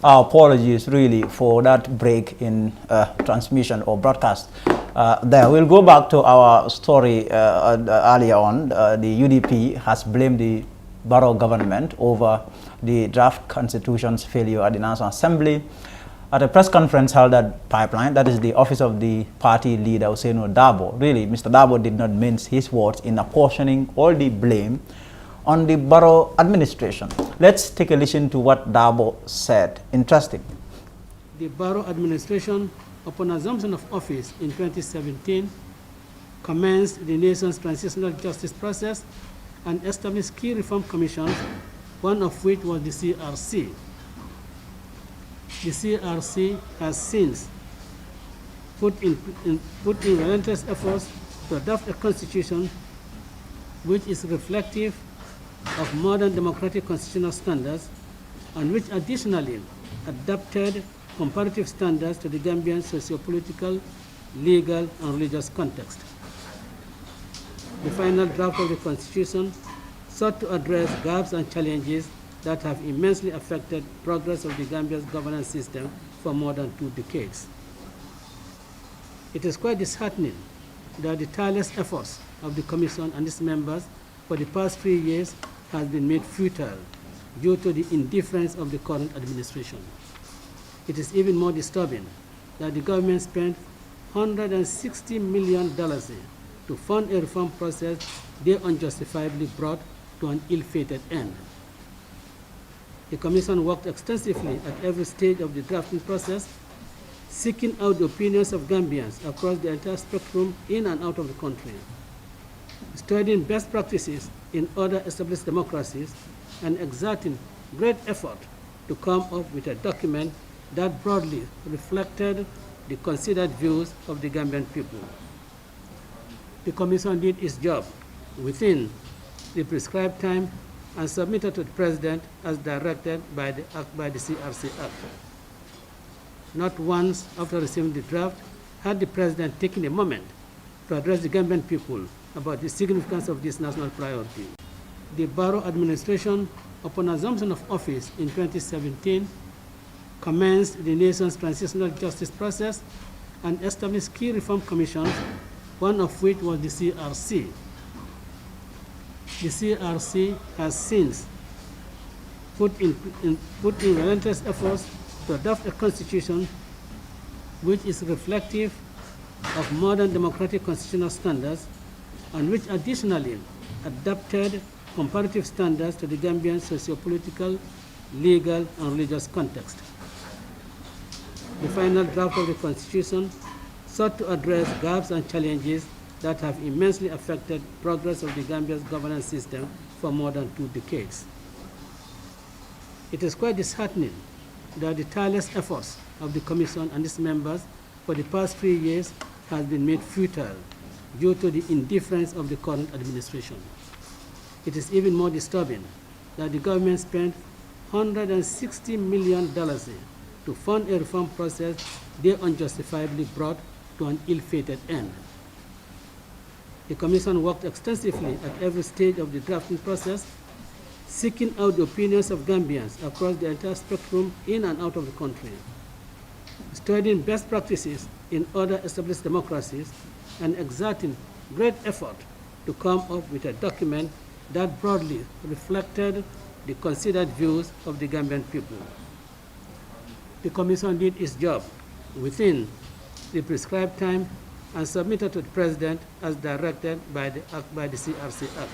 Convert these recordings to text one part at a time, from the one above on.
Our apologies really for that break in transmission or broadcast. There, we'll go back to our story earlier on. The UDP has blamed the Barrow government over the draft constitution's failure at the National Assembly. At a press conference held at Pipeline, that is the office of the party leader, Ousainou Darboe. Really, Mr. Darboe did not mince his words in apportioning all the blame on the Barrow administration. Let's take a listen to what Darboe said. Interesting. The Barrow administration, upon assumption of office in 2017, commenced the nation's transitional justice process and established key reform commissions, one of which was the CRC. The CRC has since put in relentless efforts to adopt a constitution which is reflective of modern democratic constitutional standards and which additionally adapted comparative standards to the Gambian socio-political, legal, and religious context. The final draft of the Constitution sought to address gaps and challenges that have immensely affected progress of the Gambia's governance system for more than 2 decades. It is quite disheartening that the tireless efforts of the Commission and its members for the past 3 years has been made futile due to the indifference of the current administration. It is even more disturbing that the government spent $160 million to fund a reform process they unjustifiably brought to an ill-fated end. The Commission worked extensively at every stage of the drafting process, seeking out the opinions of Gambians across the entire spectrum in and out of the country, studying best practices in other established democracies, and exerting great effort to come up with a document that broadly reflected the considered views of the Gambian people. The Commission did its job within the prescribed time and submitted to the President as directed by the CRC Act. Not once after receiving the draft had the President taken a moment to address the Gambian people about the significance of this national priority. The Barrow administration, upon assumption of office in 2017, commenced the nation's transitional justice process and established key reform commissions, one of which was the CRC. The CRC has since put in relentless efforts to adopt a constitution which is reflective of modern democratic constitutional standards and which additionally adapted comparative standards to the Gambian socio-political, legal, and religious context. The final draft of the Constitution sought to address gaps and challenges that have immensely affected progress of the Gambia's governance system for more than 2 decades. It is quite disheartening that the tireless efforts of the Commission and its members for the past 3 years has been made futile due to the indifference of the current administration. It is even more disturbing that the government spent $160 million to fund a reform process they unjustifiably brought to an ill-fated end. The Commission worked extensively at every stage of the drafting process, seeking out the opinions of Gambians across the entire spectrum in and out of the country, studying best practices in other established democracies, and exerting great effort to come up with a document that broadly reflected the considered views of the Gambian people. The Commission did its job within the prescribed time and submitted to the President as directed by the CRC Act.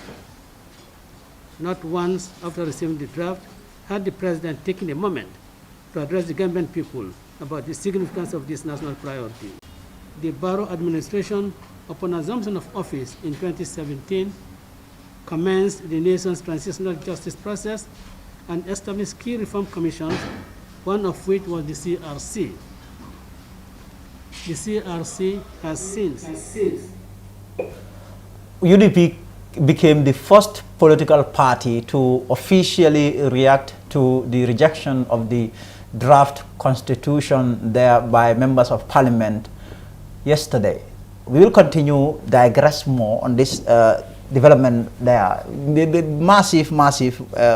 Not once after receiving the draft had the President taken a moment to address the Gambian people about the significance of this national priority. The Barrow administration, upon assumption of office in 2017, commenced the nation's transitional justice process and established key reform commissions, one of which was the CRC. The CRC has since. UDP became the first political party to officially react to the rejection of the draft constitution there by members of parliament yesterday. We will continue digress more on this development there. The massive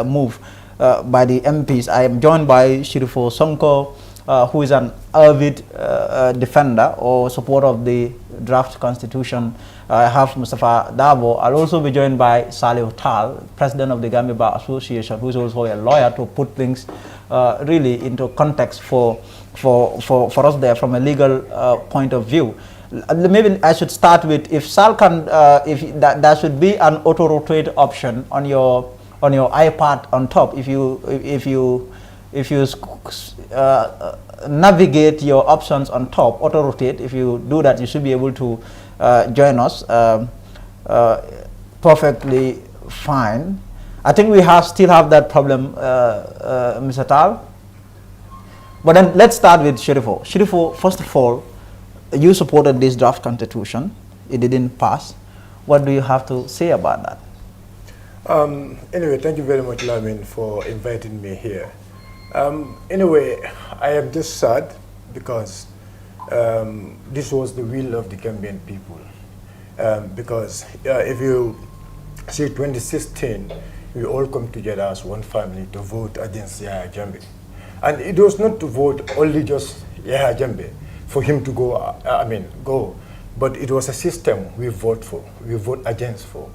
move by the MPs. I am joined by Shirifo Sonko, who is an avid defender or supporter of the draft constitution. I have Mustafa Dabo. I'll also be joined by Salih Tal, president of the Gambia Bar Association, who is also a lawyer, to put things really into context for us there from a legal point of view. Maybe I should start with, if Sal can, if there should be an auto-rotate option on your iPad on top. If you navigate your options on top, auto-rotate. If you do that, you should be able to join us perfectly fine. I think we still have that problem, Mr. Tal. But then let's start with Shirifo. Shirifo, first of all, you supported this draft constitution. It didn't pass. What do you have to say about that? Anyway, thank you very much, Lamin, for inviting me here. Anyway, I am just sad because this was the will of the Gambian people. Because if you see 2016, we all come together as one family to vote against Yahya Jammeh. And it was not to vote only just Yahya Jammeh for him to go, go. But it was a system we vote against for.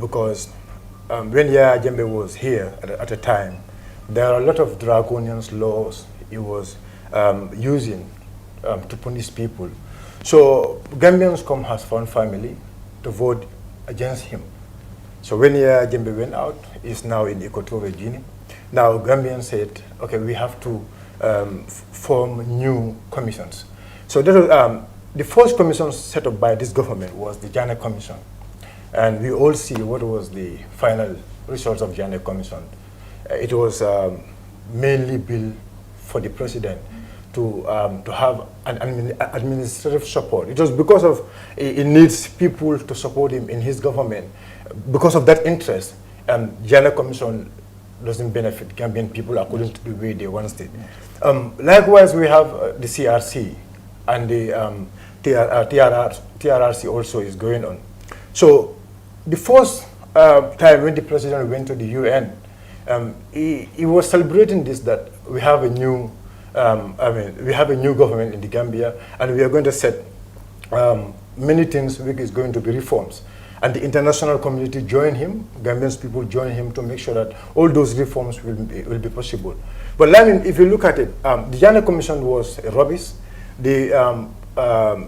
Because when Yahya Jammeh was here at the time, there are a lot of draconian laws he was using to punish people. So Gambians come as one family to vote against him. So when Yahya Jammeh went out, he's now in Equatorial Guinea. Now Gambians said, okay, we have to form new commissions. So that was, the first commission set up by this government was the Jammeh Commission. And we all see what was the final results of Jammeh Commission. It was mainly built for the president to have an administrative support. It was because of he needs people to support him in his government. Because of that interest, Jammeh Commission doesn't benefit Gambian people according to the way they want it. Likewise, we have the CRC and the TRRC also is going on. So the first time when the president went to the UN, he was celebrating this, that we have a new, we have a new government in the Gambia, and we are going to set many things which is going to be reforms. And the international community joined him, Gambian people joined him to make sure that all those reforms will be possible. But I mean, if you look at it, the Jammeh Commission was rubbish. The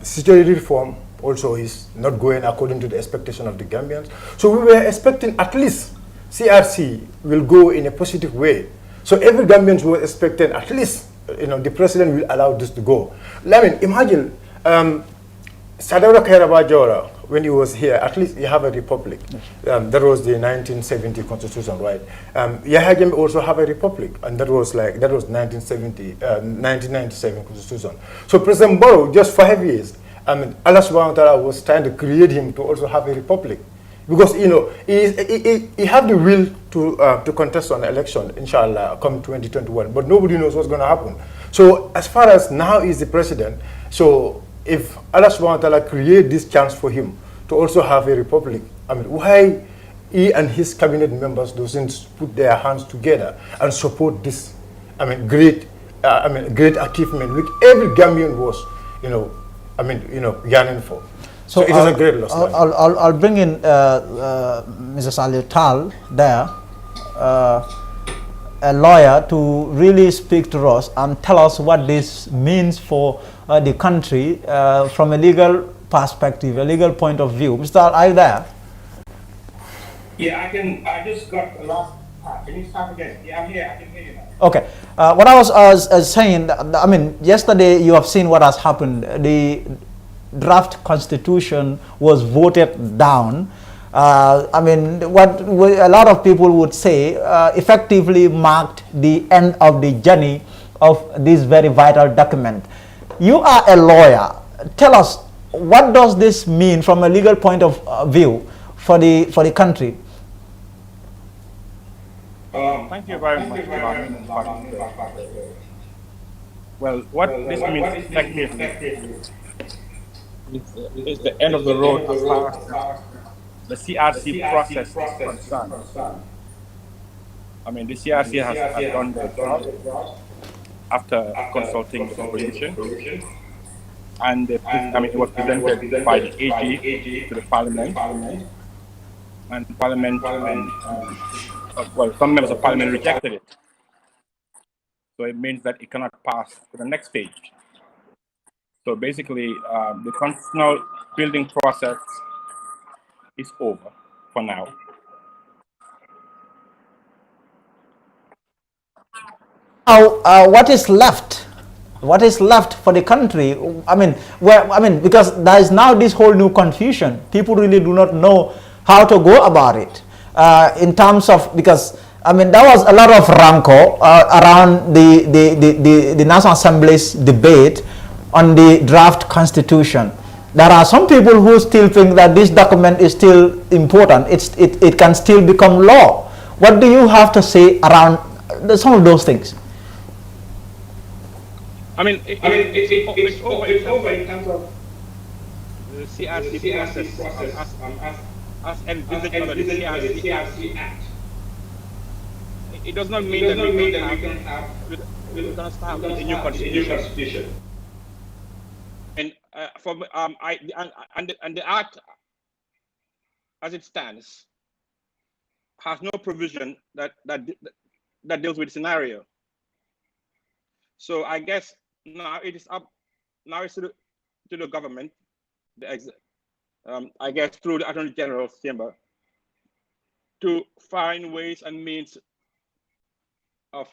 security reform also is not going according to the expectation of the Gambians. So we were expecting at least CRC will go in a positive way. So every Gambian was expecting at least, the president will allow this to go. I mean, imagine Sadara Kairaba, when he was here, at least he have a republic. That was the 1970 constitution, right? Yahya Jammeh also have a republic, and that was 1997 constitution. So President Barrow, just 5 years, Allah subhanahu wa ta'ala was trying to create him to also have a republic. Because, he have the will to contest an election, inshallah, come 2021, but nobody knows what's going to happen. So as far as now he's the president, so if Allah subhanahu wa ta'ala create this chance for him to also have a republic, I mean, why he and his cabinet members doesn't put their hands together and support this, great achievement which every Gambian was, yearning for. So it is a great loss. I'll bring in Mr. Salih Tal there, a lawyer, to really speak to us and tell us what this means for the country from a legal perspective, a legal point of view. Mr. Are you there? Yeah, I just got the last part. Can you start again? Yeah, I'm here. I can hear you now. Okay. What I was saying, yesterday you have seen what has happened. The draft constitution was voted down. What a lot of people would say effectively marked the end of the journey of this very vital document. You are a lawyer. Tell us, what does this mean from a legal point of view for the country? Thank you very much. Well, what this means effectively is the end of the road as far as the CRC process is concerned. I mean, the CRC has done their job after consulting the opposition, and it was presented by the AG to the Parliament, and Parliament, well, some members of Parliament rejected it. So it means that it cannot pass to the next stage. So basically, the constitutional building process is over for now. Now, what is left? What is left for the country? Because there is now this whole new confusion. People really do not know how to go about it in terms of, because there was a lot of rancor around the National Assembly's debate on the draft constitution. There are some people who still think that this document is still important. It can still become law. What do you have to say around some of those things? It's over in terms of the CRC process as envisaged under the CRC Act. It does not mean that we can start with a new constitution. And the Act, as it stands, has no provision that deals with the scenario. So I guess now it's to the government, I guess through the Attorney General's chamber, to find ways and means of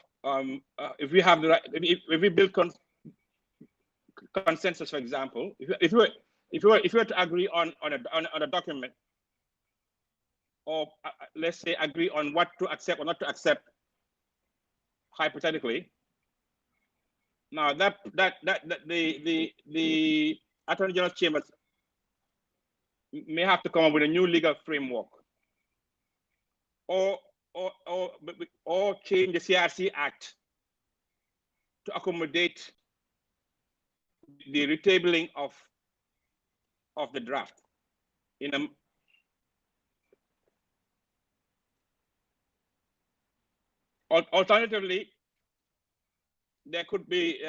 if we have the right, if we build consensus, for example, if we were to agree on a document, or let's say agree on what to accept or not to accept, hypothetically. Now that the Attorney General's chambers may have to come up with a new legal framework, or change the CRC Act to accommodate the retabling of the draft in a alternatively, there could be.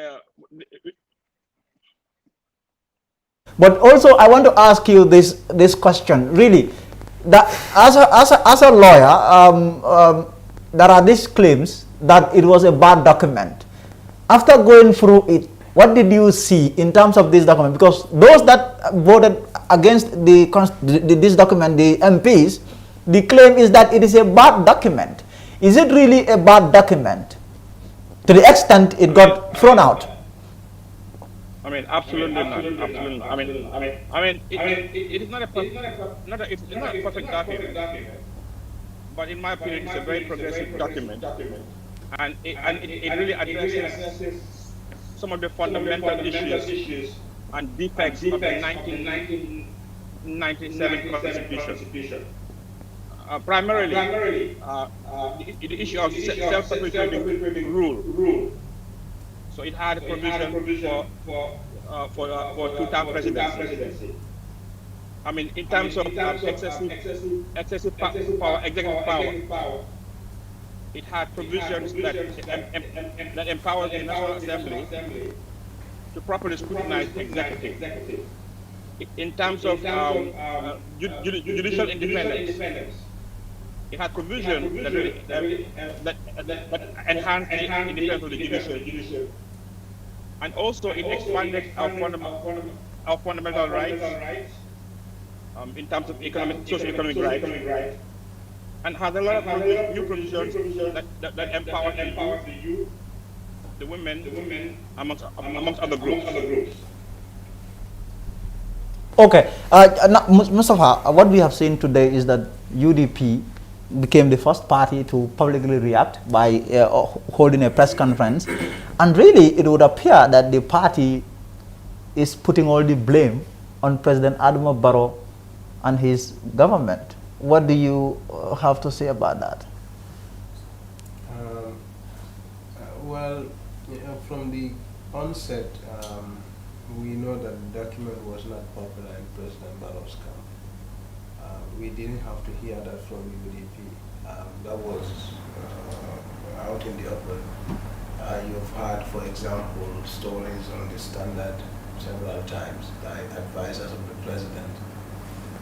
But also, I want to ask you this question. Really, that as a lawyer, there are these claims that it was a bad document. After going through it, what did you see in terms of this document? Because those that voted against this document, the MPs, the claim is that it is a bad document. Is it really a bad document to the extent it got thrown out? Absolutely not. Absolutely. It is not a perfect document, but in my opinion, it's a very progressive document, and it really addresses some of the fundamental issues and defects of the 1997 Constitution. Primarily, the issue of self-perpetuating rule. So it had a provision for two-term presidency. In terms of excessive power, executive power, it had provisions that empowered the National Assembly to properly scrutinize the executive. In terms of judicial independence, it had provision that enhanced the independence of the judiciary. And also it expanded our fundamental rights in terms of socio-economic rights, and has a lot of new provisions that empower the youth, the women, amongst other groups. Okay, Mustafa, what we have seen today is that UDP became the first party to publicly react by holding a press conference, and really it would appear that the party is putting all the blame on President Adama Barrow and his government. What do you have to say about that? From the onset, we know that the document was not popular in President Barrow's camp. We didn't have to hear that from UDP. That was out in the open. You've heard, for example, stories on the Standard several times by advisors of the president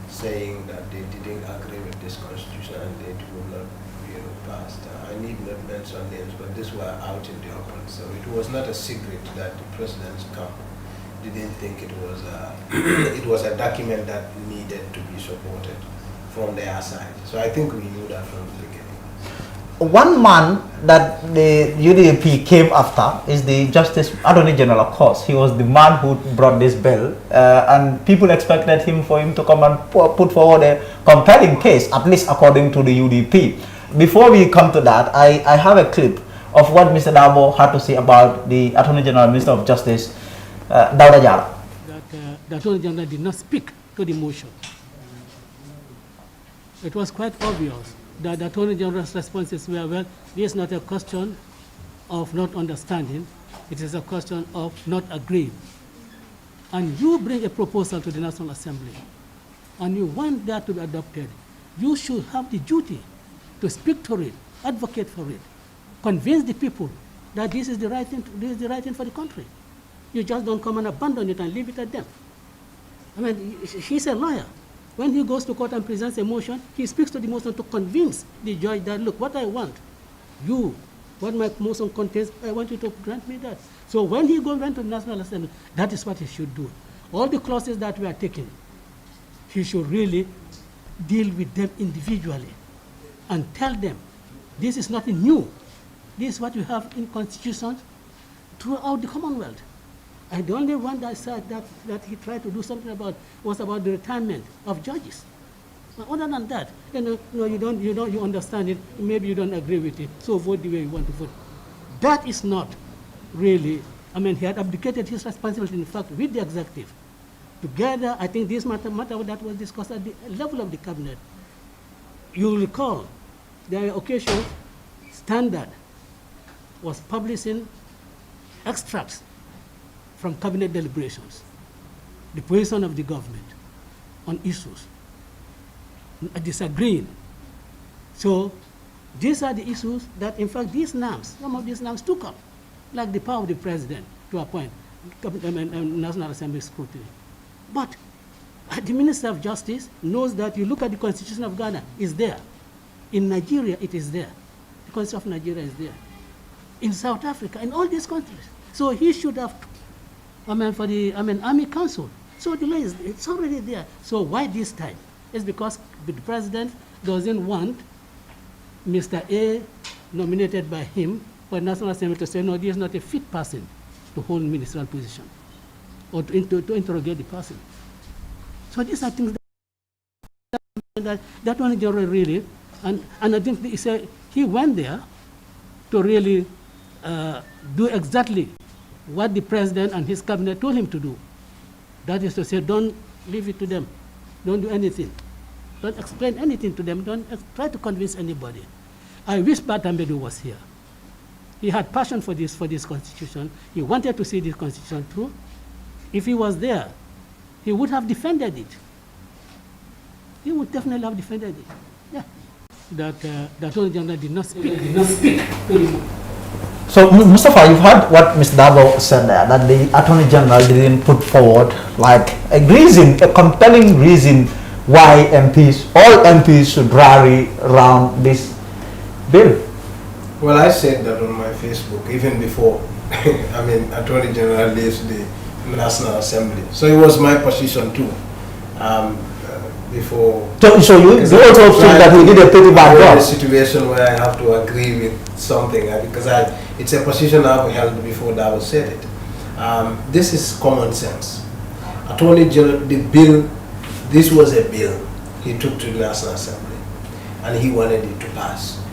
saying that they didn't agree with this constitution and it would not be passed. I need not mention names, but these were out in the open. So it was not a secret that the president's camp didn't think it was it was a document that needed to be supported from their side. So I think we knew that from the beginning. One man that the UDP came after is the Justice Attorney General, of course. He was the man who brought this bill, and people expected him to come and put forward a compelling case, at least according to the UDP. Before we come to that, I have a clip of what Mr. Dabo had to say about the Attorney General, Minister of Justice, Dauda Jala. That the Attorney General did not speak to the motion. It was quite obvious that the Attorney General's responses were, well, this is not a question of not understanding, it is a question of not agreeing. And you bring a proposal to the National Assembly, and you want that to be adopted, you should have the duty to speak to it, advocate for it, convince the people that this is the right thing, this is the right thing for the country. You just don't come and abandon it and leave it at them. I mean, he's a lawyer. When he goes to court and presents a motion, he speaks to the motion to convince the judge that, look, what I want, what my motion contains, I want you to grant me that. So when he went to the National Assembly, that is what he should do. All the clauses that we are taking, he should really deal with them individually and tell them, this is nothing new. This is what we have in constitutions throughout the Commonwealth. And the only one that said that he tried to do something about was about the retirement of judges. But other than that, you understand it, maybe you don't agree with it, so vote the way you want to vote. That is not really, I mean, he had abdicated his responsibility, in fact, with the executive. Together, I think this matter that was discussed at the level of the cabinet. You will recall, there are occasions, Standard was publishing extracts from cabinet deliberations, the position of the government on issues, disagreeing. So these are the issues that, in fact, some of these NAMs took up, like the power of the president to appoint National Assembly scrutiny. But the Minister of Justice knows that you look at the Constitution of Ghana, it's there. In Nigeria, it is there. The Constitution of Nigeria is there. In South Africa, in all these countries. So he should have, Army Council. So the law it's already there. So why this time? It's because the president doesn't want Mr. A nominated by him for National Assembly to say, no, this is not a fit person to hold ministerial position or to interrogate the person. So these are things that one general really, and I think he went there to really do exactly what the president and his cabinet told him to do. That is to say, don't leave it to them. Don't do anything. Don't explain anything to them. Don't try to convince anybody. I wish Batambedu was here. He had passion for this constitution. He wanted to see this constitution through. If he was there, he would have defended it. He would definitely have defended it. Yeah. That the Attorney General did not speak. So, Mustafa, you've heard what Mr. Dabo said there, that the Attorney General didn't put forward like a reason, a compelling reason why all MPs should rally around this bill. Well, I said that on my Facebook even before, Attorney General leaves the National Assembly. So it was my position too. Before. So you also think that he did a pretty bad job? A situation where I have to agree with something because it's a position I've held before Dabo said it. This is common sense. Attorney General, the bill, this was a bill he took to the National Assembly and he wanted it to pass.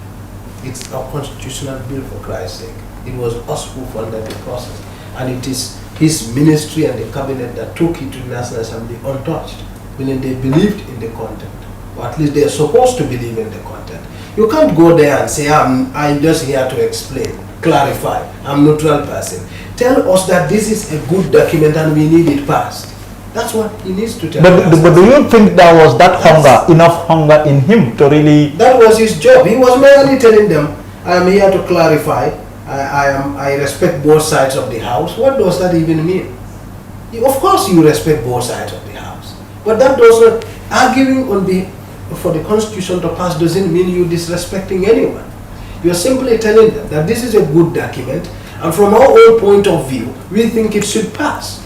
It's a constitutional bill, for Christ's sake. It was us who funded the process, and it is his ministry and the cabinet that took it to the National Assembly untouched, meaning they believed in the content, or at least they are supposed to believe in the content. You can't go there and say, I'm just here to explain, clarify, I'm neutral person. Tell us that this is a good document and we need it passed. That's what he needs to tell us. But do you think there was enough hunger in him to really... That was his job. He was merely telling them, I am here to clarify. I respect both sides of the house. What does that even mean? Of course you respect both sides of the house. But that does not, arguing for the constitution to pass doesn't mean you disrespecting anyone. You are simply telling them that this is a good document, and from our own point of view, we think it should pass.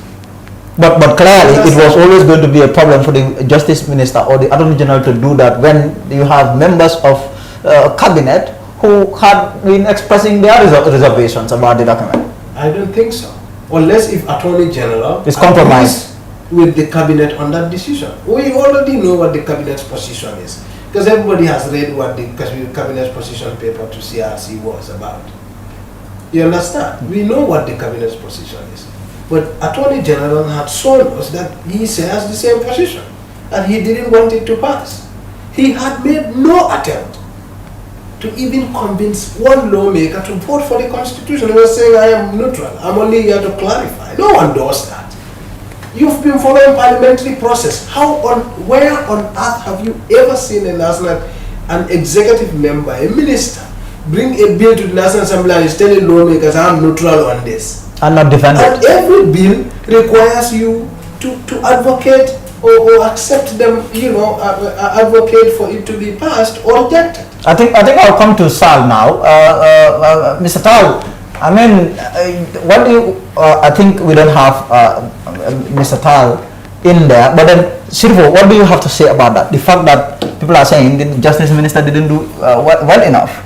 But clearly, it was always going to be a problem for the Justice Minister or the Attorney General to do that when you have members of cabinet who had been expressing their reservations about the document. I don't think so. Unless if Attorney General is compromised with the cabinet on that decision. We already know what the cabinet's position is, because everybody has read what the cabinet's position paper to CRC was about. You understand? We know what the cabinet's position is. But Attorney General had shown us that he shares the same position, and he didn't want it to pass. He had made no attempt to even convince one lawmaker to vote for the Constitution. He was saying, I am neutral, I'm only here to clarify. No one does that. You've been following parliamentary process. Where on earth have you ever seen an executive member, a minister, bring a bill to the National Assembly and is telling lawmakers, I'm neutral on this? And not defend it. And every bill requires you to advocate or accept them, advocate for it to be passed or rejected. I think I'll come to Sal now. Mr. Tal, I mean, what do you, I think we don't have Mr. Tal in there, but then, Sirvo, what do you have to say about that? The fact that people are saying the Justice Minister didn't do well enough.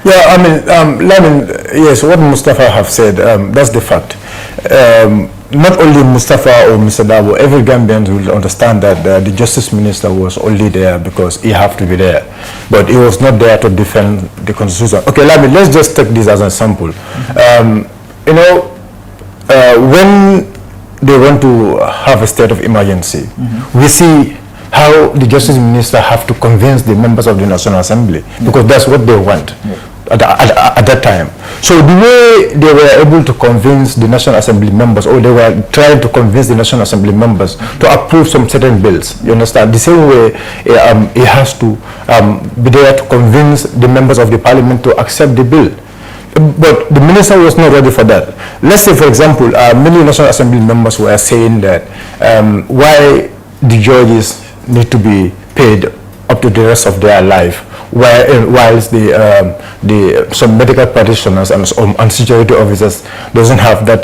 Yeah, I mean, yes, what Mustafa have said, that's the fact. Not only Mustafa or Mr. Dabo, every Gambian will understand that the Justice Minister was only there because he had to be there. But he was not there to defend the Constitution. Okay, let's just take this as an example. When they want to have a state of emergency, we see how the Justice Minister have to convince the members of the National Assembly, because that's what they want at that time. So the way they were able to convince the National Assembly members, or they were trying to convince the National Assembly members to approve some certain bills, you understand? The same way he has to be there to convince the members of the parliament to accept the bill. But the minister was not ready for that. Let's say, for example, many National Assembly members were saying that why the judges need to be paid up to the rest of their life, whilst some medical practitioners and security officers doesn't have that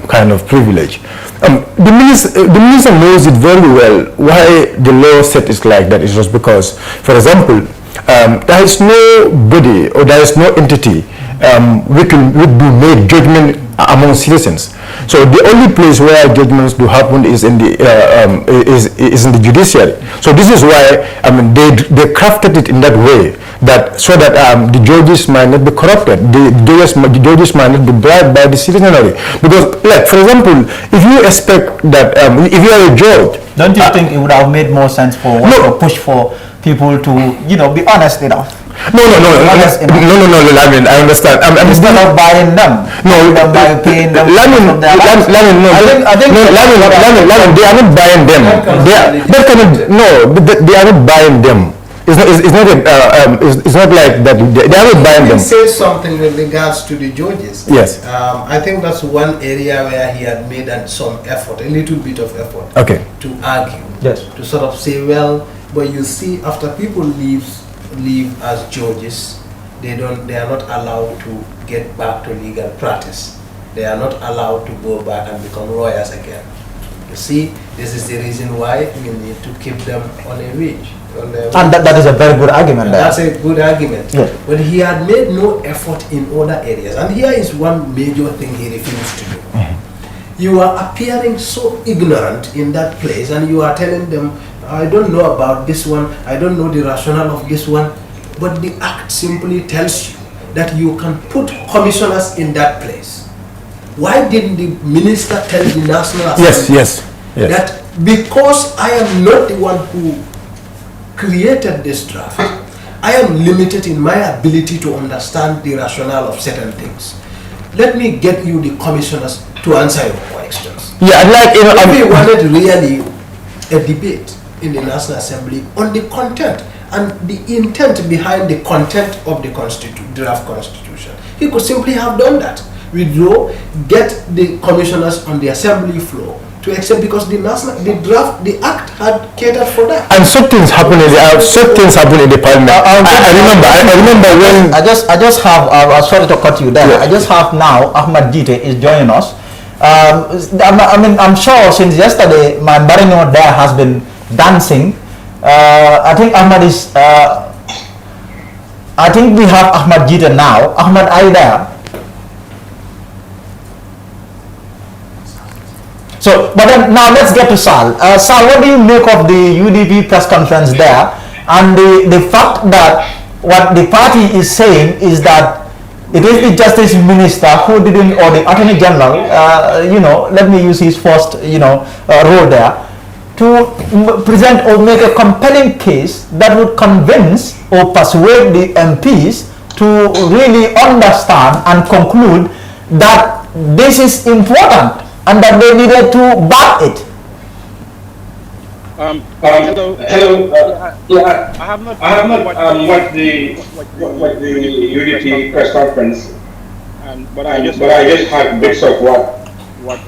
kind of privilege. The minister knows it very well why the law set is like that. It's just because, for example, there is nobody or there is no entity which will make judgment among citizens. So the only place where judgments do happen is in the is in the judiciary. So this is why they crafted it in that way, that so that the judges might not be corrupted, the judges might not be bribed by the citizenry. Because, like, for example, if you expect that if you are a judge, don't you think it would have made more sense for to push for people to be honest enough? No. I mean, I understand. Instead of buying them, by paying them. They are not buying them. They are not buying them. It's not like that. They are not buying them. He said something with regards to the judges. Yes. I think that's one area where he had made some effort, a little bit of effort. Okay. To argue. Yes. To sort of say, well, but you see, after people leave as judges, they are not allowed to get back to legal practice. They are not allowed to go back and become lawyers again. You see, this is the reason why we need to keep them on a wage. And that is a very good argument. That's a good argument. Yeah. But he had made no effort in other areas. And here is one major thing he refused to do. You are appearing so ignorant in that place, and you are telling them, I don't know about this one, I don't know the rationale of this one, but the act simply tells you that you can put commissioners in that place. Why didn't the minister tell the National Assembly yes. that because I am not the one who created this draft, I am limited in my ability to understand the rationale of certain things. Let me get you the commissioners to answer your questions. Yeah, if we wanted really a debate in the National Assembly on the content and the intent behind the content of the draft constitution. He could simply have done that. Withdraw, get the commissioners on the assembly floor to accept, because the act had catered for that. And such things happen in the parliament. I remember when I just have sorry to cut you there. Yeah. I just have now Ahmad Jite is joining us. I'm sure since yesterday my Barino there has been dancing. I think Ahmad is. I think we have Ahmad Jite now. Ahmad, are you there? So, but then now let's get to Sal. Sal, what do you make of the UDP press conference there, and the fact that what the party is saying is that it is the Justice Minister who didn't, or the Attorney General, let me use his first, role there, to present or make a compelling case that would convince or persuade the MPs to really understand and conclude that this is important and that they needed to back it. Hello. I have not watched the UDP press conference, but I just had bits of what was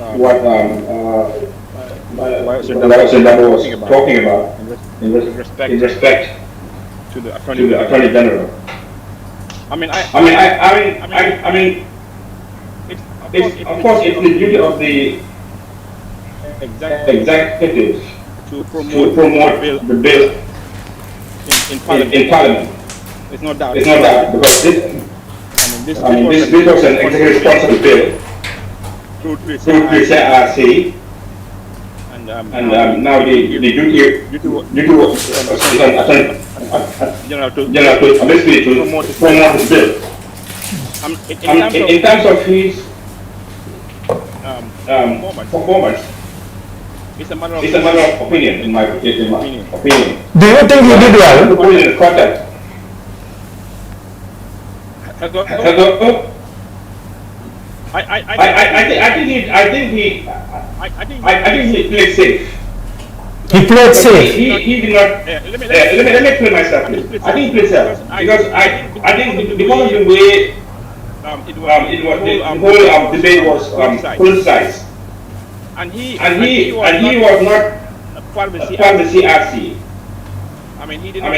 talking about in respect to the Attorney General. I mean, of course, it's the duty of the executive to promote the bill in Parliament. It's not that because this was an executive sponsored bill through CRC, and now the duty to promote this bill. In terms of his performance, it's a matter of opinion, in my opinion. Do you think he did well? Put it in context. Hello? I think he played safe. He played safe. He did not. Let me explain myself, please. I think he played safe because I think because of the way the whole debate was politicized, and he was not part of the CRC. I mean, he did not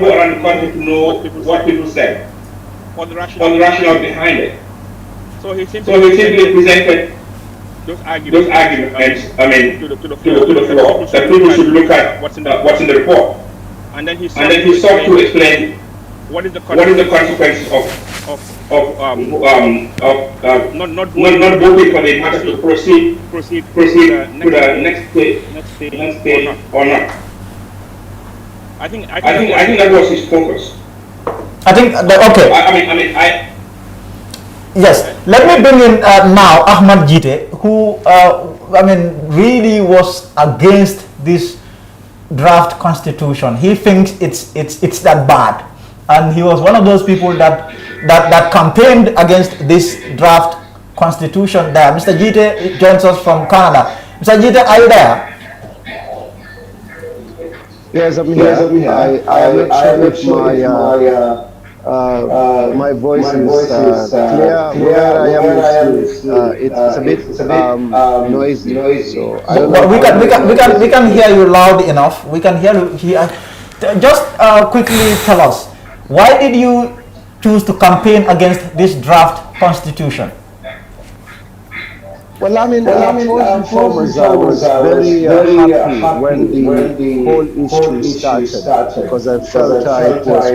go around the country to know what people said, or the rationale behind it. So he simply presented those arguments. I mean, to the floor. That people should look at what's in the report, and then he sought to explain what is the consequences of not voting for the matter to proceed to the next stage or not. I think that was his focus. I think okay. Yes, let me bring in now Ahmad Jite, who really was against this draft constitution. He thinks it's that bad, and he was one of those people that campaigned against this draft constitution. There, Mr. Jite joins us from Canada. Mr. Jite, are you there? Yes, I'm here. I'm not sure if my voice is clear. Where I am it's a bit noisy. So I don't know. We can hear you loud enough. We can hear you here. Just quickly tell us, why did you choose to campaign against this draft constitution? Well, first and foremost, I was very happy when the whole issue started, because I felt it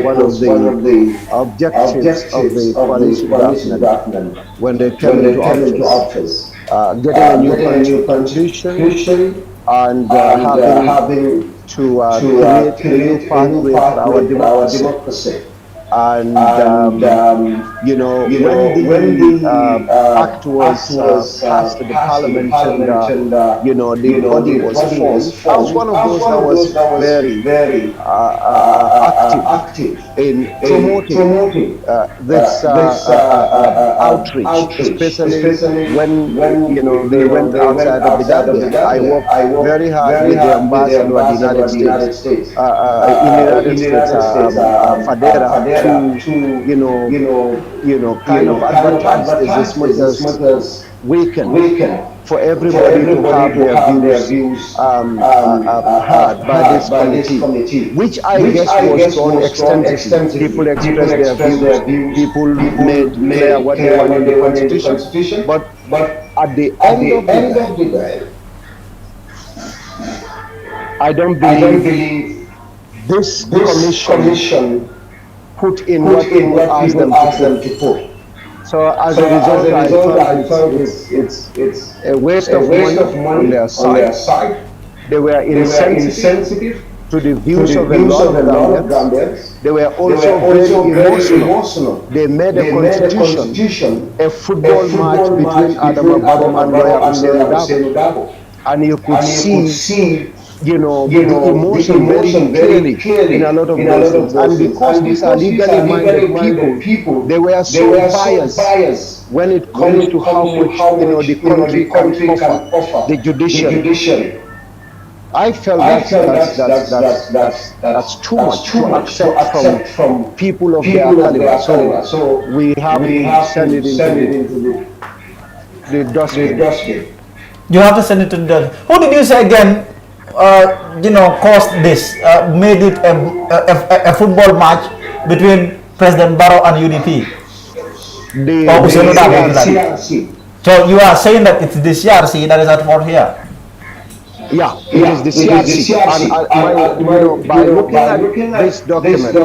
was one of the objectives of the coalition government when they came into office, getting a new constitution and having to create a new pathway for our democracy. And You know, when the act was passed to the parliament and, you know, the body was formed, I was one of those that was very active in promoting this outreach, especially when, you know, they went outside of the Gambia. I worked very hard with the ambassador at the United States, Fadera, to, you know, kind of advertise this as much as we can for everybody to have their views heard by this committee, which I guess was done extensively. People expressed their views, people made clear what they want in the constitution, but at the end of the day, I don't believe this commission put in what people asked them to put. So as a result, I felt it's a waste of money on their side. They were insensitive to the views of a lot of Gambians. They were also very emotional. They made a constitution, a football match between Adama Barrow and Lawyer Hussein Dabo. And you could see, you know, the emotion very clearly in a lot of those things. And because these are legally minded people, they were so biased when it comes to how much, you know, the country can offer the judiciary. I felt that's too much to accept from people of their caliber. So we have to send it into the dustbin. You have to send it to the dustbin. Who did you say again? You know, caused this, made it a football match between President Barrow and UDP. So you are saying that it's the CRC that is at fault here? Yeah, it is the CRC. And by looking at this document,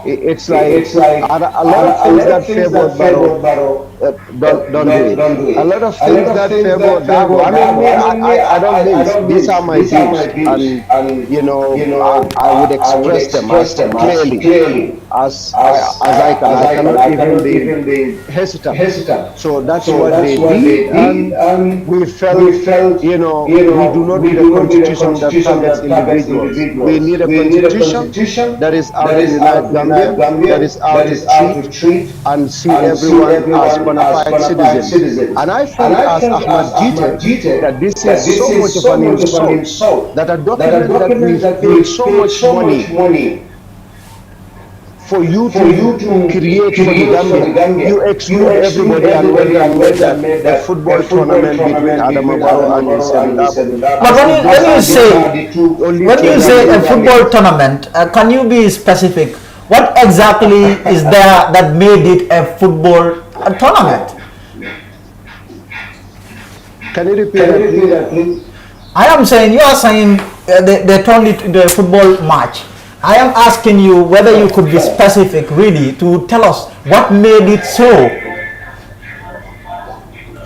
it's like a lot of things that favor Barrow don't do it. A lot of things that favor Dabo. I don't think these are my views, and you know, I would express them as clearly as I can. I cannot even be hesitant. So that's what they did, and we felt, you know, we do not need a constitution that targets individuals. We need a constitution that is out to unite Gambia, that is out to treat and see everyone as bona fide citizens. And I felt as Ahmad Jite that this is so much of an insult, that a document that we paid so much money for you to create for the Gambia, you exclude everybody and went and made a football tournament between Adama Barrow and Hussein Dabo. But when you say a football tournament, can you be specific? What exactly is there that made it a football tournament? Can you repeat that, please? I am saying, you are saying they turned it into a football match. I am asking you whether you could be specific really to tell us what made it so.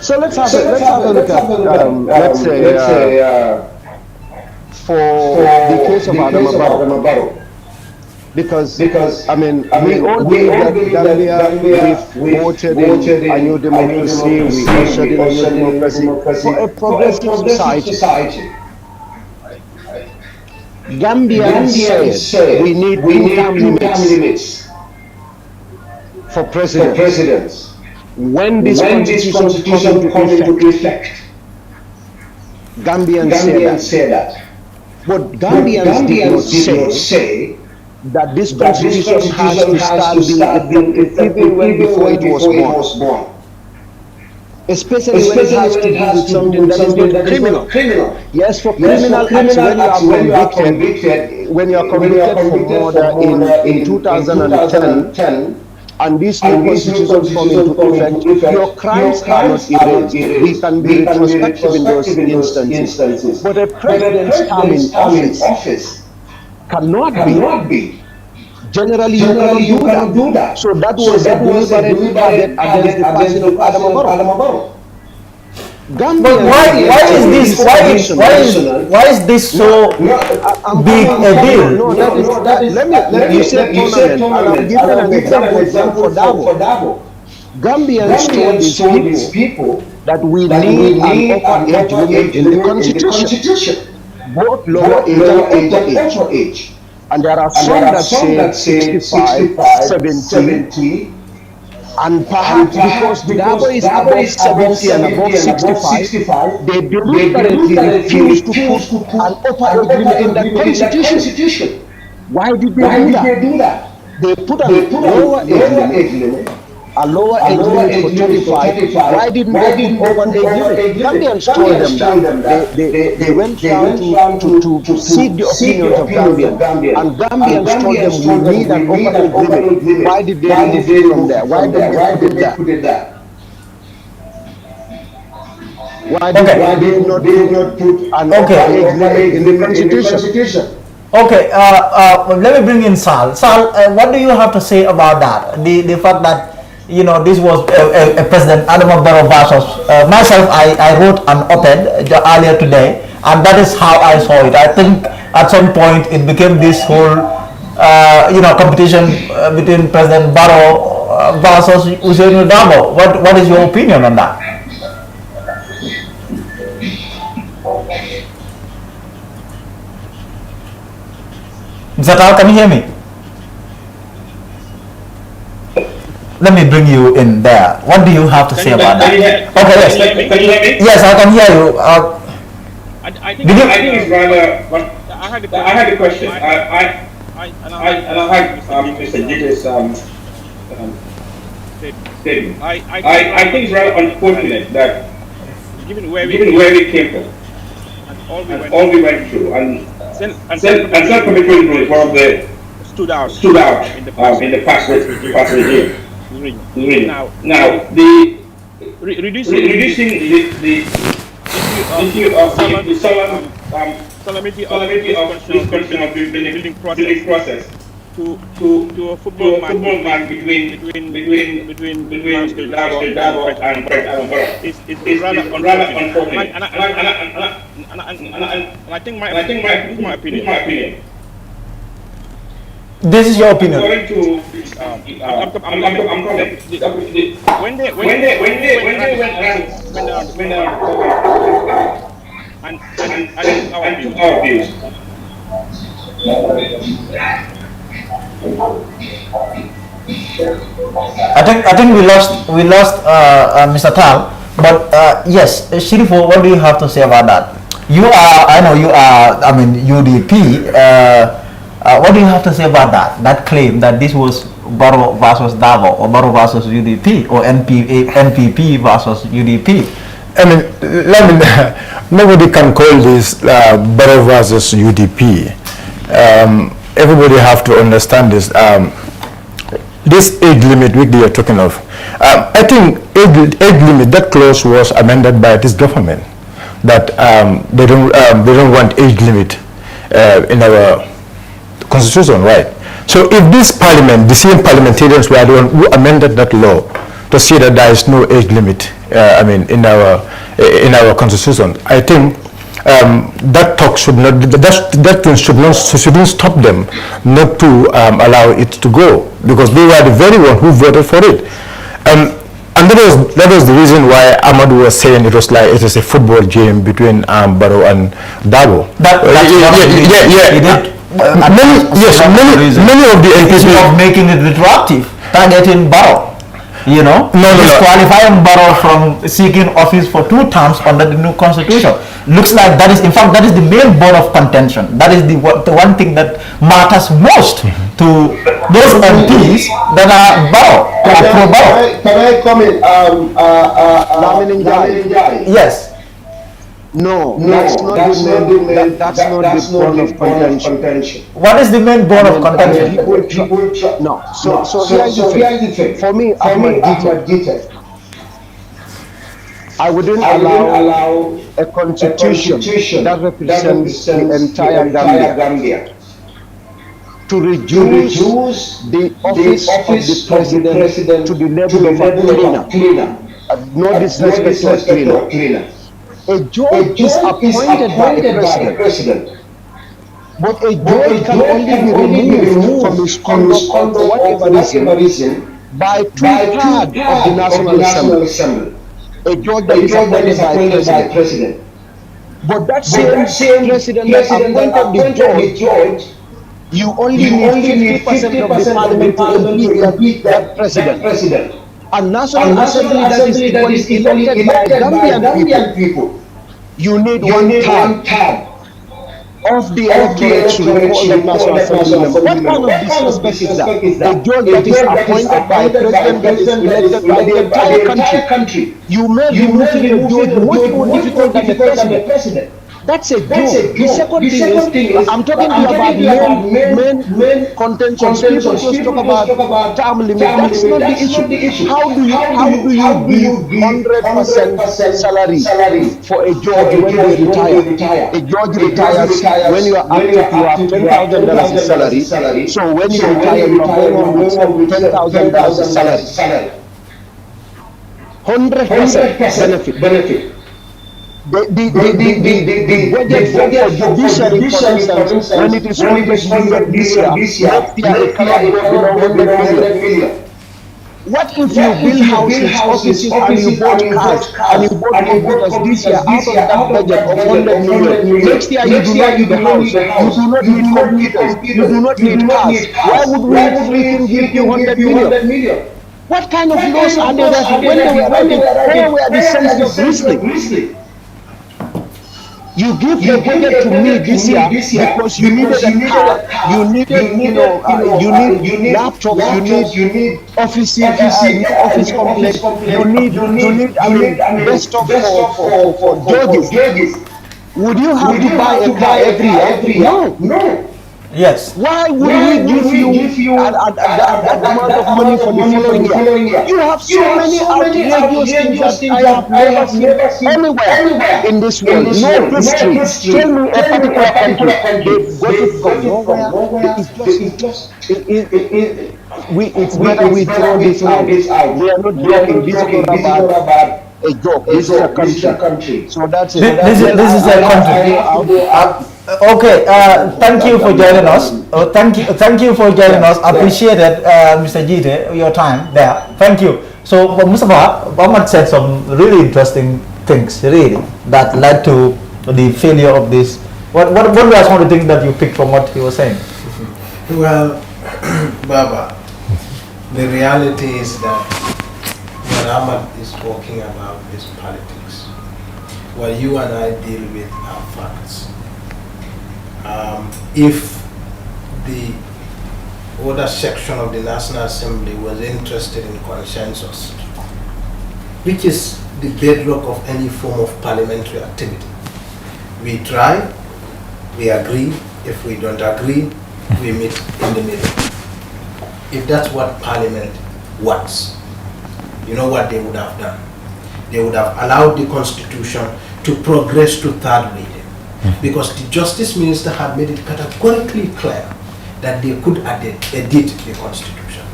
So let's have a look at, let's say, for the case of Adama Barrow. Because I mean, we all believe that Gambia, we've voted in a new democracy, we ushered in a new democracy for a progressive society. Gambians said we need two-term limits for presidents. When this constitution comes into effect, Gambians say that. But Gambians did not say that this constitution has to start being effective even when before it was born. Especially when it has to do with something that is not criminal. Yes, for criminal acts, when you are convicted for murder in 2010, and this new constitution comes into effect, your crimes are not erased. We can be retrospective in those instances. But a president's term in office cannot be. Generally, you cannot do that. So that was a deliberate target against the person of Adama Barrow. But why is this so big a deal? No, let me you said tournament, and I'm giving an example for Dabo. Gambians told these people that we need an upper age limit in the constitution, both lower age and upper age. And there are some that say 65, 70, and perhaps because Dabo is above 70 and above 65, they deliberately refused to put an upper age limit in the constitution. Why did they do that? They put a lower age limit, a lower age limit for 35. Why didn't they put upper age limit? Gambians told them that. They went down to seek the opinions of Gambians. And Gambians told them we need an upper age limit. Why did they remove it from there? Why did they put it there? Why did they not put an upper age limit in the constitution? Okay, let me bring in Sal. Sal, what do you have to say about that? The fact that, you know, this was a President Adama Barrow versus myself. I wrote an op-ed earlier today, and that is how I saw it. I think at some point it became this whole, you know, competition between President Barrow versus Usainu Dabo. What is your opinion on that? Zatal, can you hear me? Let me bring you in there. What do you have to say about that? Okay, yes. Can you hear me? Yes, I can hear you. I think it's rather. I had a question. I had Mr. Jitter's statement. I think it's rather unfortunate that, given where we came from, and all we went through, and self-commitment was one of the stood out in the past regime. Now the reducing the issue of the solemnity of this question of the building process to a football match between Dabo and Barrow is rather unfortunate. And I think my opinion. This is your opinion. When they went down and took our views. I think we lost Mr. Tal, but yes, Shirifo, what do you have to say about that? I know you are, I mean, UDP. What do you have to say about that claim that this was Barrow versus Dabo, or Barrow versus UDP, or NPP versus UDP? I mean, nobody can call this Barrow versus UDP. Everybody have to understand this. This age limit which they are talking of. I think age limit, that clause was amended by this government, that they don't want age limit in our constitution, right? So if this parliament, the same parliamentarians were the one who amended that law to say that there is no age limit, I mean, in our constitution, I think that talk should not, that thing shouldn't stop them not to allow it to go, because they were the very one who voted for it. And that was the reason why Ahmad was saying it was like it is a football game between Barrow and Dabo. Many of the NPP of making it retroactive, targeting Barrow, you know, disqualifying Barrow from seeking office for 2 terms under the new constitution. Looks like that is, in fact, that is the main bone of contention. That is the one thing that matters most to those MPs that are Barrow, pro-Barrow. Can I comment? Yes. No, that's not the bone of contention. What is the main bone of contention? No. So here's the thing. For me, Ahmad Gita, I wouldn't allow a constitution that represents the entire Gambia to reduce the office of the president to the level of a cleaner. No disrespect to a cleaner. A judge is appointed by a president, but a judge can only be removed from his conduct for whatever reason by two-thirds of the National Assembly. A judge that is appointed by president. But that same president that appointed the judge, you only need 50% of the parliament to impeach that president. A National Assembly that is elected by Gambian people, you need one-third of the electorate to recall the National Assembly. What kind of disrespect is that? A judge that is appointed by a president that is elected by the entire country. You may be removing a judge much more difficult than the president. That's a joke. The second thing is, I'm talking to you about main contention. People just talk about term limit. That's not the issue. How do you give 100% salary for a judge when you retire? A judge retires when you are active. You have $10,000 salary. So when you retire, you are going on with $10,000 salary. 100% benefit. The budget for judiciary, for instance, when it is 100 million this year, next year it cannot go below 100 million. What if you build houses, offices, and you bought cars, and you bought computers this year out of that budget of 100 million? Next year you do not need a house, you do not need computers, you do not need cars. Why would we even give you 100 million? What kind of laws are there that when they were writing, where were the sense of reasoning? You give the budget to me this year because you needed a car, you needed, you need laptops, you need offices, office complex, you need best of for judges. Would you have to buy a car every year? No. Yes. Why would we give you that amount of money for the following year? You have so many outrageous things that I have never seen anywhere in this world. No history. Tell me a particular country. They got it from nowhere. It's better we throw this out. We are not joking. This is not about a joke. This is a country. So that's it. This is a country. Okay, thank you for joining us. Thank you for joining us. Appreciated, Mr. Jite, your time there. Thank you. So, Mustafa, Muhammad said some really interesting things, really, that led to the failure of this. What were some of the things that you picked from what he was saying? Well, Baba, the reality is that what Ahmad is talking about is politics. What you and I deal with are facts. If the other section of the National Assembly was interested in consensus, which is the bedrock of any form of parliamentary activity, we try, we agree. If we don't agree, we meet in the middle. If that's what Parliament wants, you know what they would have done? They would have allowed the Constitution to progress to third reading. Because the Justice Minister had made it categorically clear that they could edit the Constitution.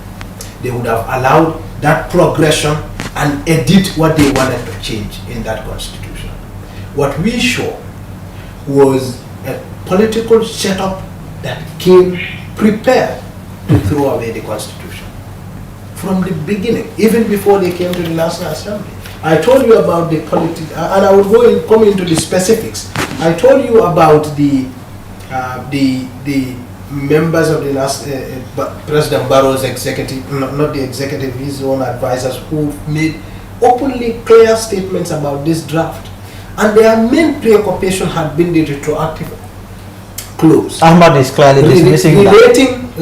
They would have allowed that progression and edit what they wanted to change in that Constitution. What we saw was a political setup that came prepared to throw away the Constitution. From the beginning, even before they came to the National Assembly. I told you about the politics, and I will come into the specifics. I told you about the members of the President Barrow's executive, not the executive, his own advisors, who made openly clear statements about this draft, and their main preoccupation had been the retroactive clause. Ahmad is clearly dismissing relating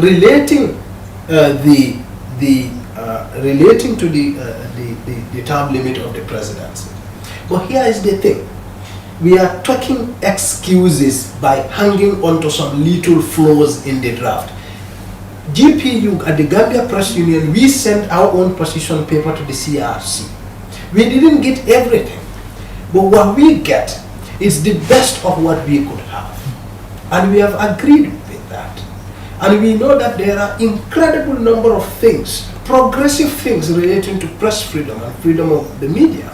to the term limit of the presidency. But here is the thing. We are talking excuses by hanging onto some little flaws in the draft. GPU at the Gambia Press Union, we sent our own position paper to the CRC. We didn't get everything, but what we get is the best of what we could have. And we have agreed with that. And we know that there are incredible number of things, progressive things relating to press freedom and freedom of the media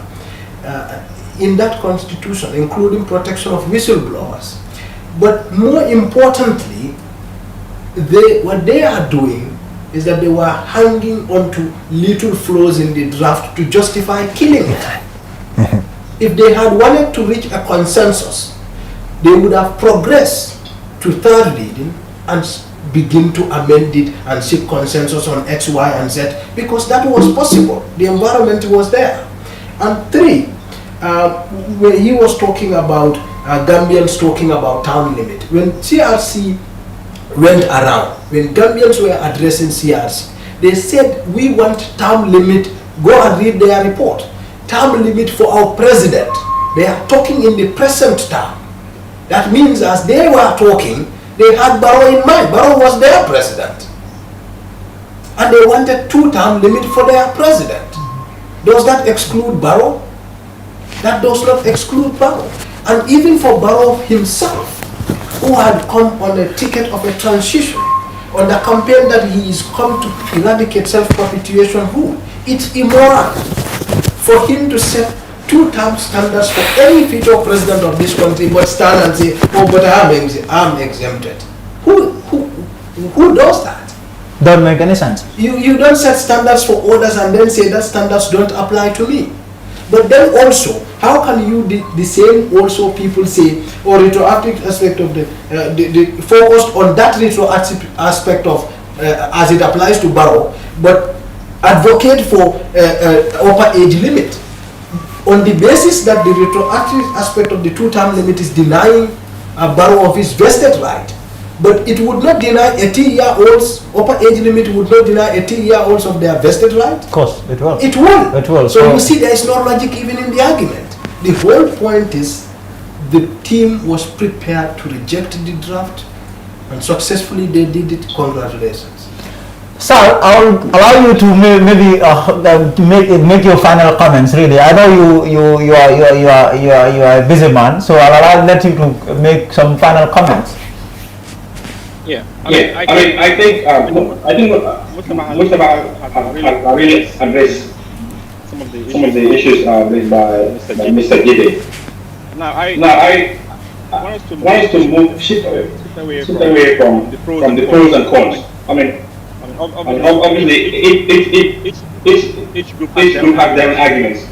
in that Constitution, including protection of whistleblowers. But more importantly, what they are doing is that they were hanging onto little flaws in the draft to justify killing it. If they had wanted to reach a consensus, they would have progressed to third reading and begin to amend it and seek consensus on X, Y, and Z, because that was possible. The environment was there. And three, when he was talking about Gambians talking about term limit, when CRC went around, when Gambians were addressing CRC, they said, we want term limit. Go and read their report. Term limit for our president. They are talking in the present term. That means as they were talking, they had Barrow in mind. Barrow was their president. And they wanted 2-term limit for their president. Does that exclude Barrow? That does not exclude Barrow. And even for Barrow himself, who had come on a ticket of a transition, on the campaign that he is come to eradicate self-perpetuation rule, it's immoral for him to set 2-term standards for any future president of this country, but stand and say, oh, but I'm exempted. Who does that? Don't make any sense. You don't set standards for others and then say that standards don't apply to me. But then also, how can you the same also people say, or retroactive aspect of the focused on that retroactive aspect of as it applies to Barrow, but advocate for upper age limit on the basis that the retroactive aspect of the 2-term limit is denying Barrow of his vested right. But it would not deny 18-year-olds, upper age limit would not deny 18-year-olds of their vested right? Of course, it will. It will. It will. So you see, there is no logic even in the argument. The whole point is the team was prepared to reject the draft, and successfully they did it. Congratulations. Sir, I'll allow you to maybe make your final comments. Really, I know you are a busy man, so I'll let you to make some final comments. Yeah, I think Mustafa has really addressed some of the issues raised by Mr. Gide. Now I want us to shift away from the pros and cons. Obviously, each group has their own arguments,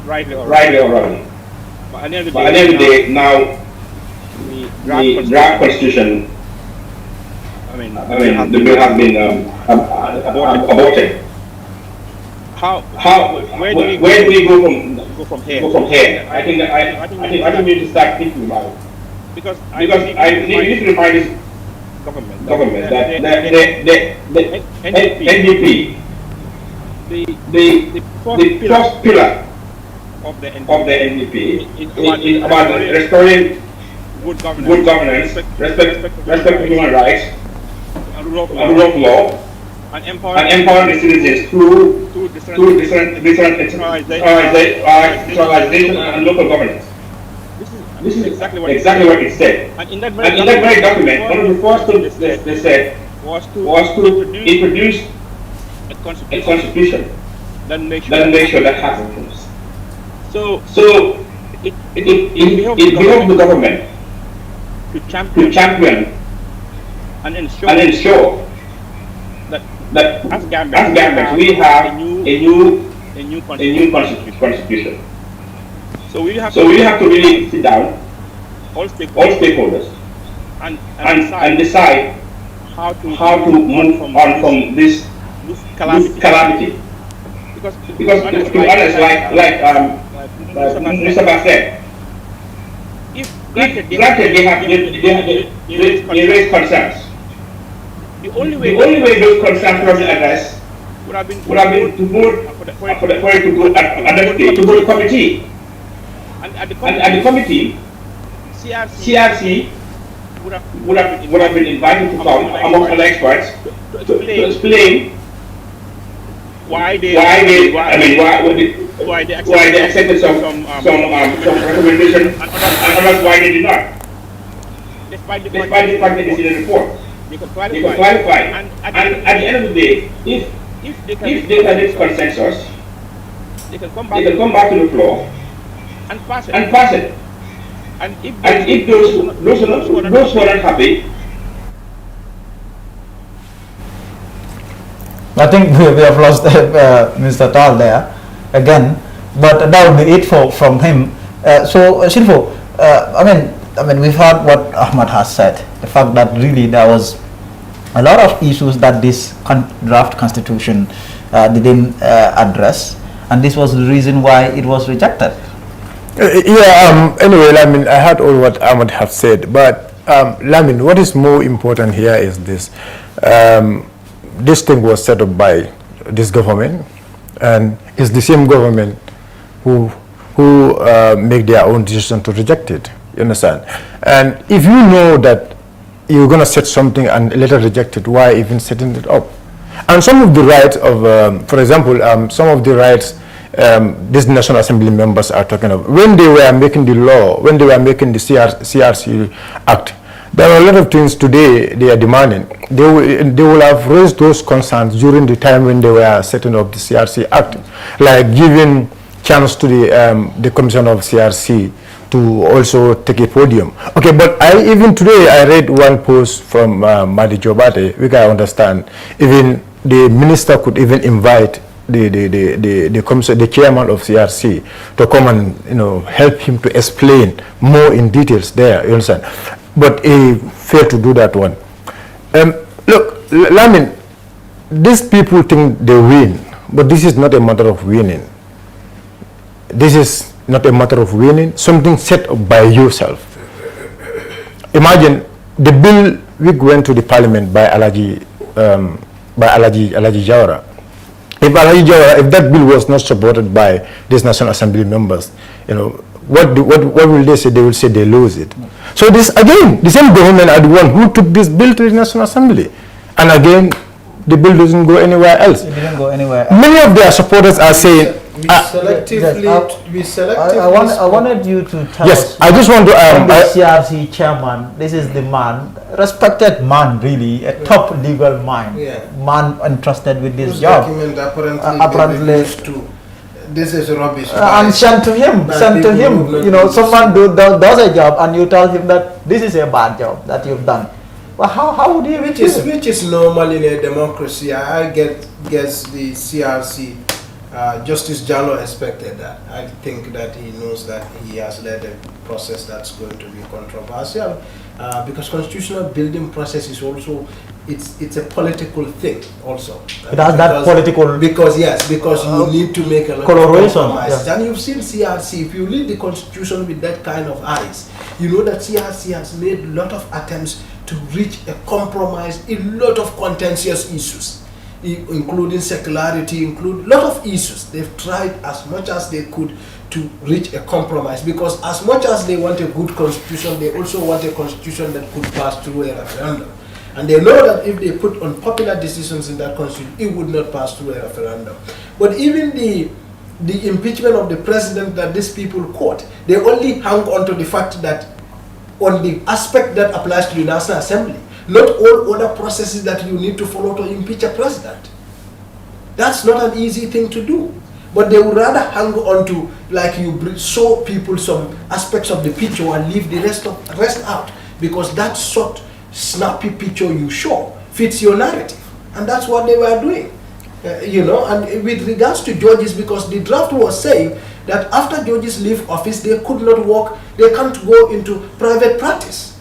rightly or wrongly. But at the end of the day, now the draft constitution, the bill has been aborted. Where do we go from here? I think we need to start thinking about it, because I need to remind this government that the NDP, the first pillar of the NDP is about restoring good governance, respect for human rights, and rule of law, and empowering the citizens through different centralization and local governance. This is exactly what it said. And in that very document, one of the first things they said was to introduce a constitution that make sure that happens. So it behoves the government to champion and ensure that as Gambians we have a new constitution. So we have to really sit down, all stakeholders, and decide how to move on from this calamity. Because to be honest, like Mr. Bass said, if granted they raise concerns, the only way those concerns will be addressed would have been to vote for it to go to the committee. And at the committee, CRC would have been invited to come among other experts to explain why they accepted some recommendation and others why they did not. Despite the fact that they see the report, they could clarify. And at the end of the day, if they can reach consensus, they can come back to the floor and pass it. And if those who are not happy, I think we have lost Mr. Tal there again, but that would be it from him. So, Shilfo, I mean, we've heard what Ahmad has said. The fact that really there was a lot of issues that this draft constitution didn't address, and this was the reason why it was rejected. Anyway, I mean, I heard all what Ahmad have said, but Lamin, what is more important here is this. This thing was set up by this government, and it's the same government who make their own decision to reject it. You understand? And if you know that you're going to set something and later reject it, why even setting it up? And some of the rights of, for example, some of the rights these National Assembly members are talking of, when they were making the law, when they were making the CRC Act, there are a lot of things today they are demanding. They will have raised those concerns during the time when they were setting up the CRC Act, like giving chance to the Commission of CRC to also take a podium. Okay, but even today I read one post from Madi Jobate, which I understand. Even the minister could even invite the chairman of CRC to come and help him to explain more in details there. You understand? But he failed to do that one. Look, Lamin, these people think they win, but this is not a matter of winning. This is not a matter of winning. Something set up by yourself. Imagine the bill we went to the parliament by Alaji Jawara. If that bill was not supported by these National Assembly members, what will they say? They will say they lose it. So this, again, the same government are the one who took this bill to the National Assembly. And again, the bill doesn't go anywhere else. It didn't go anywhere else. Many of their supporters are saying, I wanted you to tell us. I just want to the CRC chairman, this is the man, respected man really, a top legal man, man entrusted with this job. Apparently this is rubbish. And sent to him, someone does a job and you tell him that this is a bad job that you've done. Well, how would you which is normal in a democracy. I guess the CRC Justice Jallo expected that. I think that he knows that he has led a process that's going to be controversial because constitutional building process is also it's a political thing also. It has that political because you need to make a lot of compromises. And you've seen CRC. If you read the constitution with that kind of eyes, you know that CRC has made a lot of attempts to reach a compromise in a lot of contentious issues, including secularity, include a lot of issues. They've tried as much as they could to reach a compromise because as much as they want a good constitution, they also want a constitution that could pass through a referendum. And they know that if they put unpopular decisions in that constitution, it would not pass through a referendum. But even the impeachment of the president that these people quote, they only hang on to the fact that on the aspect that applies to the National Assembly, not all other processes that you need to follow to impeach a president. That's not an easy thing to do. But they would rather hang on to, like you show people some aspects of the picture and leave the rest out, because that short, snappy picture you show fits your narrative. And that's what they were doing. And with regards to judges, because the draft was saying that after judges leave office, they could not work, they can't go into private practice.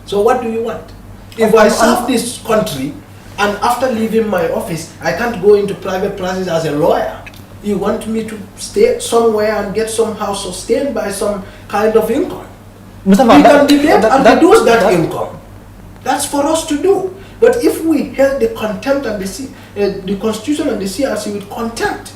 So what do you want? If I serve this country and after leaving my office, I can't go into private practice as a lawyer. You want me to stay somewhere and get somehow sustained by some kind of income. We can debate and reduce that income. That's for us to do. But if we held the contempt and the Constitution and the CRC with contempt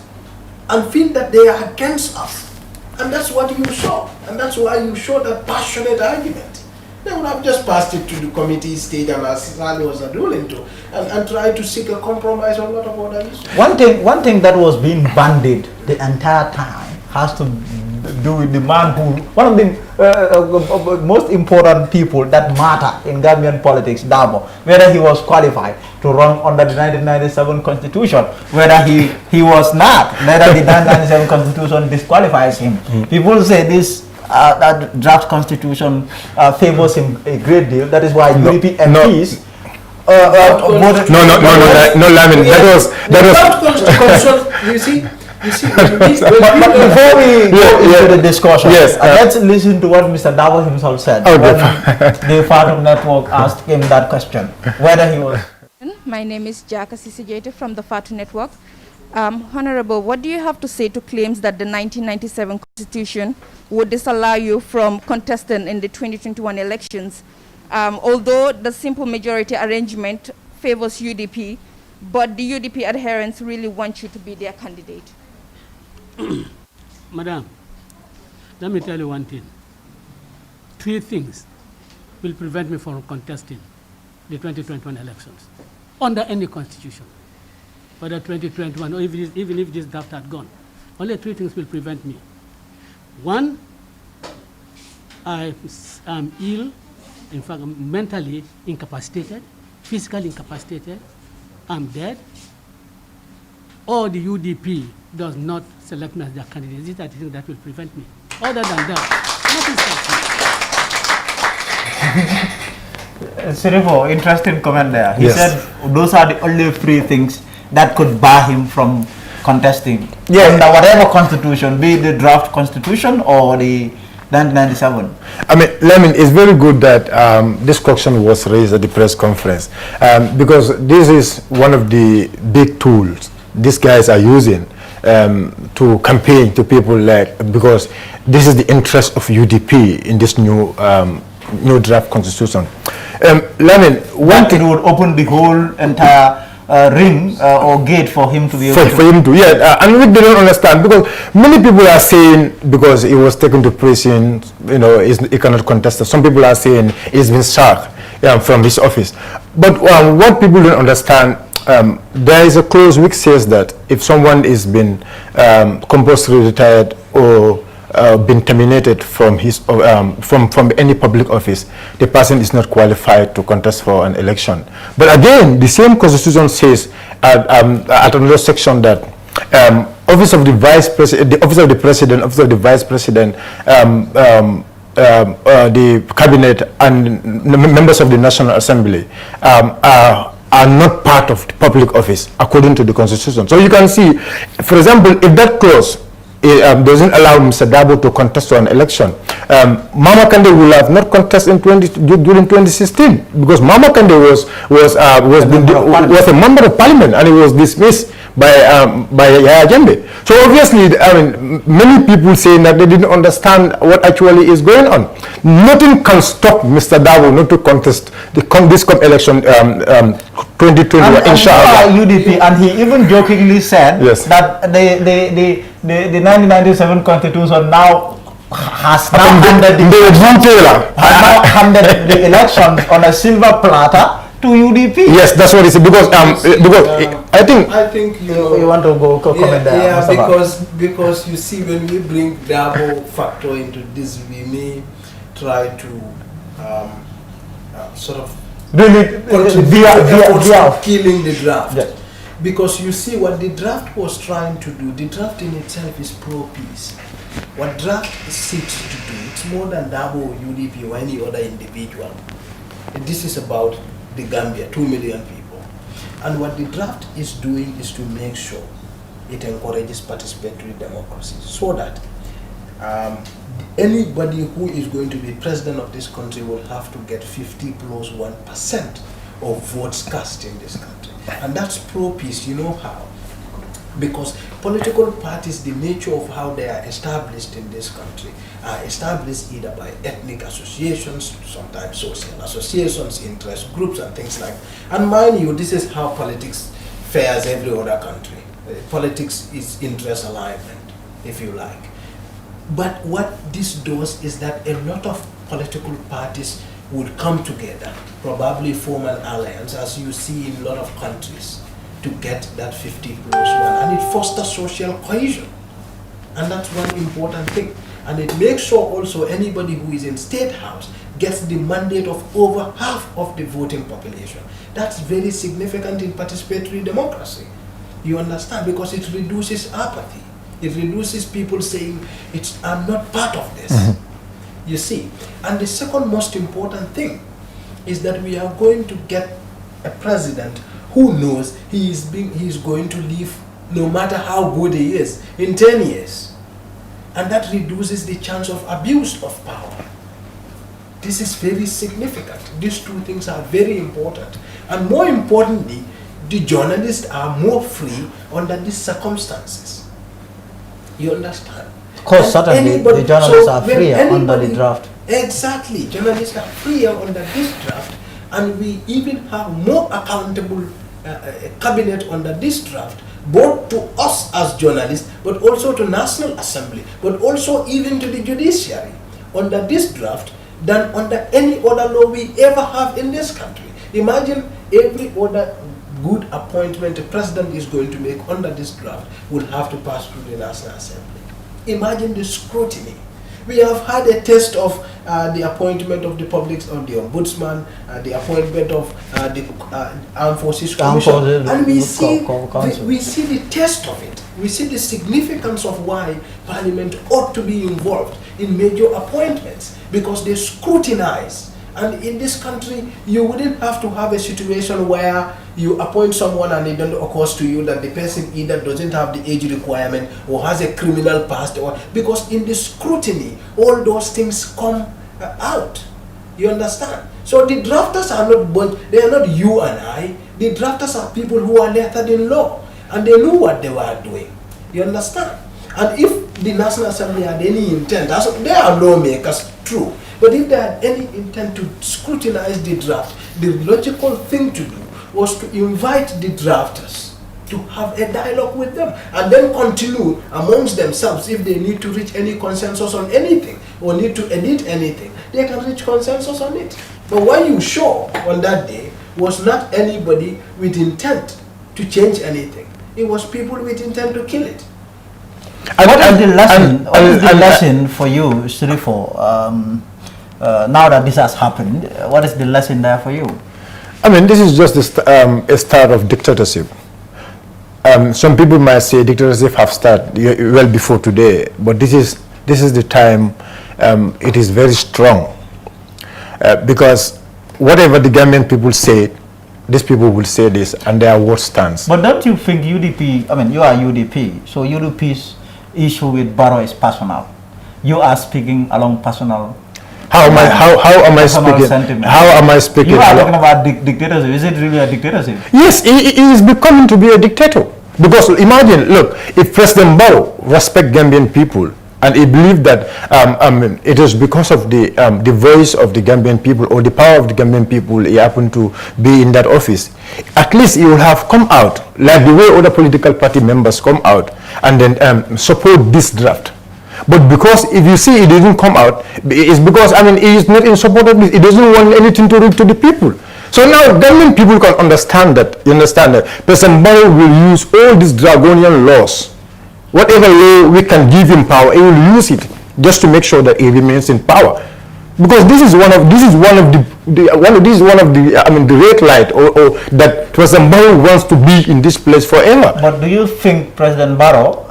and feel that they are against us, and that's what you show, and that's why you show that passionate argument, they would have just passed it to the committee stage and as Sali was ruling to, and try to seek a compromise on a lot of other issues. One thing that was being bandied the entire time has to do with the man who, one of the most important people that matter in Gambian politics, Dabo, whether he was qualified to run under the 1997 constitution, whether he was not, whether the 1997 constitution disqualifies him. People say this that draft constitution favors him a great deal. That is why UDP MPs voted. No, Lamin. That was. You see. But before we go into the discussion, yes, let's listen to what Mr. Davo himself said when the Part2 network asked him that question, whether he was. My name is Jaka Sisijete from the Part2 network. Honorable, what do you have to say to claims that the 1997 Constitution would disallow you from contesting in the 2021 elections? Although the simple majority arrangement favors UDP, but the UDP adherents really want you to be their candidate. Madam, let me tell you one thing. 3 things will prevent me from contesting the 2021 elections under any constitution, whether 2021 or even if this draft had gone. Only 3 things will prevent me. 1, I am ill, in fact, I'm mentally incapacitated, physically incapacitated, I'm dead, or the UDP does not select me as their candidate. These are the things that will prevent me. Other than that, nothing stops me. Sirifo, interesting comment there. He Yes. said those are the only 3 things that could bar him from contesting under whatever constitution, be it the draft constitution or the 1997. I mean, Lamin, it's very good that this question was raised at the press conference because this is one of the big tools these guys are using to campaign to people, because this is the interest of UDP in this new draft constitution. Lamin, one thing would open the whole entire ring or gate for him to be able for him to, and we don't understand, because many people are saying because he was taken to prison, he cannot contest. Some people are saying he's been sacked from his office. But what people don't understand, there is a clause which says that if someone is been compulsory retired or been terminated from his from any public office, the person is not qualified to contest for an election. But again, the same constitution says at another section that office of the vice president, the office of the president, office of the vice president, the cabinet, and members of the National Assembly are not part of the public office according to the constitution. So you can see, for example, if that clause doesn't allow Mr. Dabo to contest for an election, Mama Kande will have not contested during 2016 because Mama Kande was a member of parliament and he was dismissed by Yaya Jembe. So obviously, many people saying that they didn't understand what actually is going on. Nothing can stop Mr. Dabo not to contest this election 2020, inshallah. UDP, and he even jokingly said that the 1997 constitution now has handed the elections on a silver platter to UDP. Yes, that's what he said. Because I think you want to go comment there. Yeah, because you see, when we bring Dabo factor into this, we may try to sort of really via killing the draft. Yes. Because you see what the draft was trying to do, the draft in itself is pro-peace. What draft seeks to do, it's more than Dabo, UDP, or any other individual. This is about the Gambia, 2 million people. And what the draft is doing is to make sure it encourages participatory democracy so that anybody who is going to be president of this country will have to get 50 plus 1% of votes cast in this country. And that's pro-peace, you know how? Because political parties, the nature of how they are established in this country, are established either by ethnic associations, sometimes social associations, interest groups and things like that. And mind you, this is how politics fares every other country. Politics is interest alignment, if you like. But what this does is that a lot of political parties would come together, probably form an alliance, as you see in a lot of countries, to get that 50 plus 1, and it fosters social cohesion. And that's one important thing. And it makes sure also anybody who is in State House gets the mandate of over half of the voting population. That's very significant in participatory democracy. You understand? Because it reduces apathy. It reduces people saying, I'm not part of this. You see. And the second most important thing is that we are going to get a president who knows he is going to live, no matter how good he is, in 10 years. And that reduces the chance of abuse of power. This is very significant. These two things are very important. And more importantly, the journalists are more free under these circumstances. You understand? Of course, certainly, the journalists are freer under the draft. Exactly. Journalists are freer under this draft. And we even have more accountable cabinet under this draft, both to us as journalists, but also to National Assembly, but also even to the judiciary under this draft than under any other law we ever have in this country. Imagine every other good appointment the president is going to make under this draft will have to pass through the National Assembly. Imagine the scrutiny. We have had a test of the appointment of the public, of the ombudsman, the appointment of the Armed Forces Commission, and we see the test of it. We see the significance of why Parliament ought to be involved in major appointments, because they scrutinize. And in this country, you wouldn't have to have a situation where you appoint someone and it doesn't occur to you that the person either doesn't have the age requirement or has a criminal past, or because in the scrutiny, all those things come out. You understand? So the drafters are not, they are not you and I. The drafters are people who are lettered in law, and they knew what they were doing. You understand? And if the National Assembly had any intent, they are lawmakers, true. But if they had any intent to scrutinize the draft, the logical thing to do was to invite the drafters to have a dialogue with them and then continue amongst themselves. If they need to reach any consensus on anything or need to edit anything, they can reach consensus on it. But what you saw on that day was not anybody with intent to change anything. It was people with intent to kill it. What is the lesson for you, Sirifo? Now that this has happened, what is the lesson there for you? I mean, this is just a start of dictatorship. Some people might say dictatorship have started well before today, but this is the time. It is very strong because whatever the Gambian people say, these people will say this, and their word stands. But don't you think UDP? I mean, you are UDP, so UDP's issue with Barrow is personal. You are speaking along personal. How am I speaking? Sentiment. How am I speaking? You are talking about dictatorship. Is it really a dictatorship? Yes, it is becoming to be a dictator. Because imagine, look, if President Barrow respect Gambian people and he believed that it is because of the voice of the Gambian people or the power of the Gambian people he happened to be in that office, at least he will have come out like the way other political party members come out and then support this draft. But because if you see it didn't come out, it's because, I mean, he is not in support of this. He doesn't want anything to reach to the people. So now Gambian people can understand that. You understand that President Barrow will use all these draconian laws. Whatever law we can give him power, he will use it just to make sure that he remains in power. Because this is one of the red light or that President Barrow wants to be in this place forever. But do you think President Barrow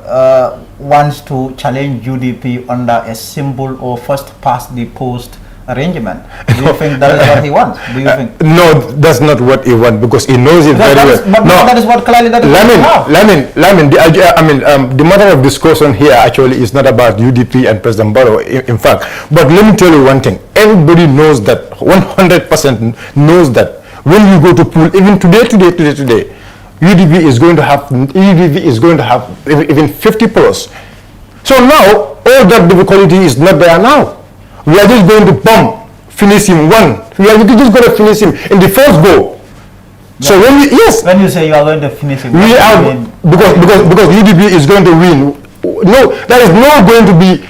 wants to challenge UDP under a simple or first past the post arrangement? Do you think that is what he wants? Do you think? No, that's not what he wants, because he knows it very well. But no, that is what clearly that is the matter of discussion here actually is not about UDP and President Barrow, in fact. But let me tell you one thing. Everybody knows that, 100% knows that when you go to pool, even today, UDP is going to have even 50 plus. So now all that difficulty is not there now. We are just going to finish him one. We are just going to finish him in the first go. Yeah. So when you say you are going to finish him, we are because UDP is going to win. No, that is not going to be.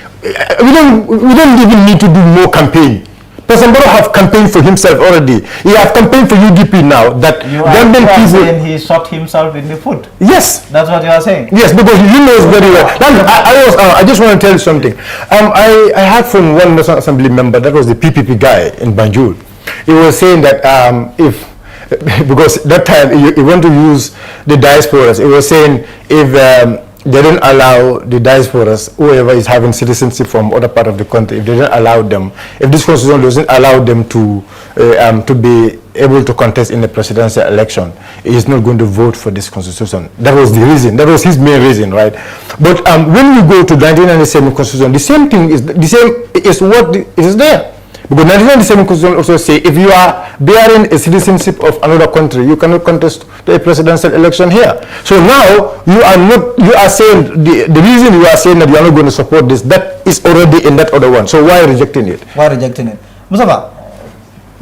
We don't even need to do more campaign. President Barrow have campaigned for himself already. He have campaigned for UDP now. That you are saying he shot himself in the foot. Yes, that's what you are saying. Yes, because he knows very well. I just want to tell you something. I heard from one National Assembly member, that was the PPP guy in Banjul. He was saying that because that time he want to use the diasporas. He was saying if they don't allow the diasporas, whoever is having citizenship from other part of the country, if they don't allow them, if this constitution doesn't allow them to be able to contest in the presidential election, he is not going to vote for this constitution. That was the reason. That was his main reason, right? But when we go to 1997 constitution, the same thing is what is there. Because 1997 constitution also say if you are bearing a citizenship of another country, you cannot contest the presidential election here. So now you are saying the reason you are saying that you are not going to support this, that is already in that other one. So why rejecting it? Why rejecting it? Mustafa,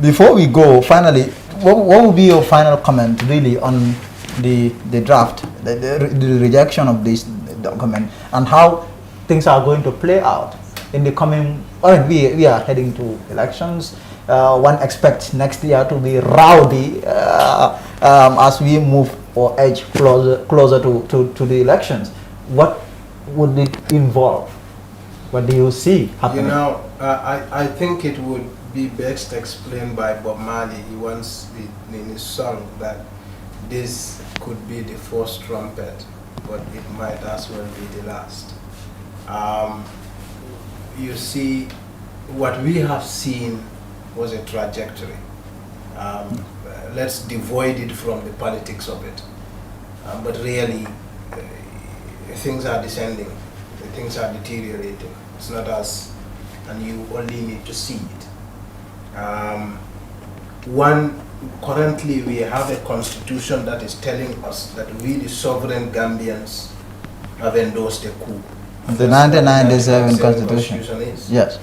before we go, finally, what will be your final comment really on the draft, the rejection of this document, and how things are going to play out in the coming? I mean, we are heading to elections. One expects next year to be rowdy as we move or edge closer to the elections. What would it involve? What do you see happening? You know, I think it would be best explained by Bob Marley. He once in his song that this could be the first trumpet, but it might as well be the last. You see, what we have seen was a trajectory. Let's devoid it from the politics of it. But really, things are descending, things are deteriorating. It's not us, and you only need to see it. Currently we have a constitution that is telling us that we, the sovereign Gambians, have endorsed a coup. The 1997 constitution is. Yes.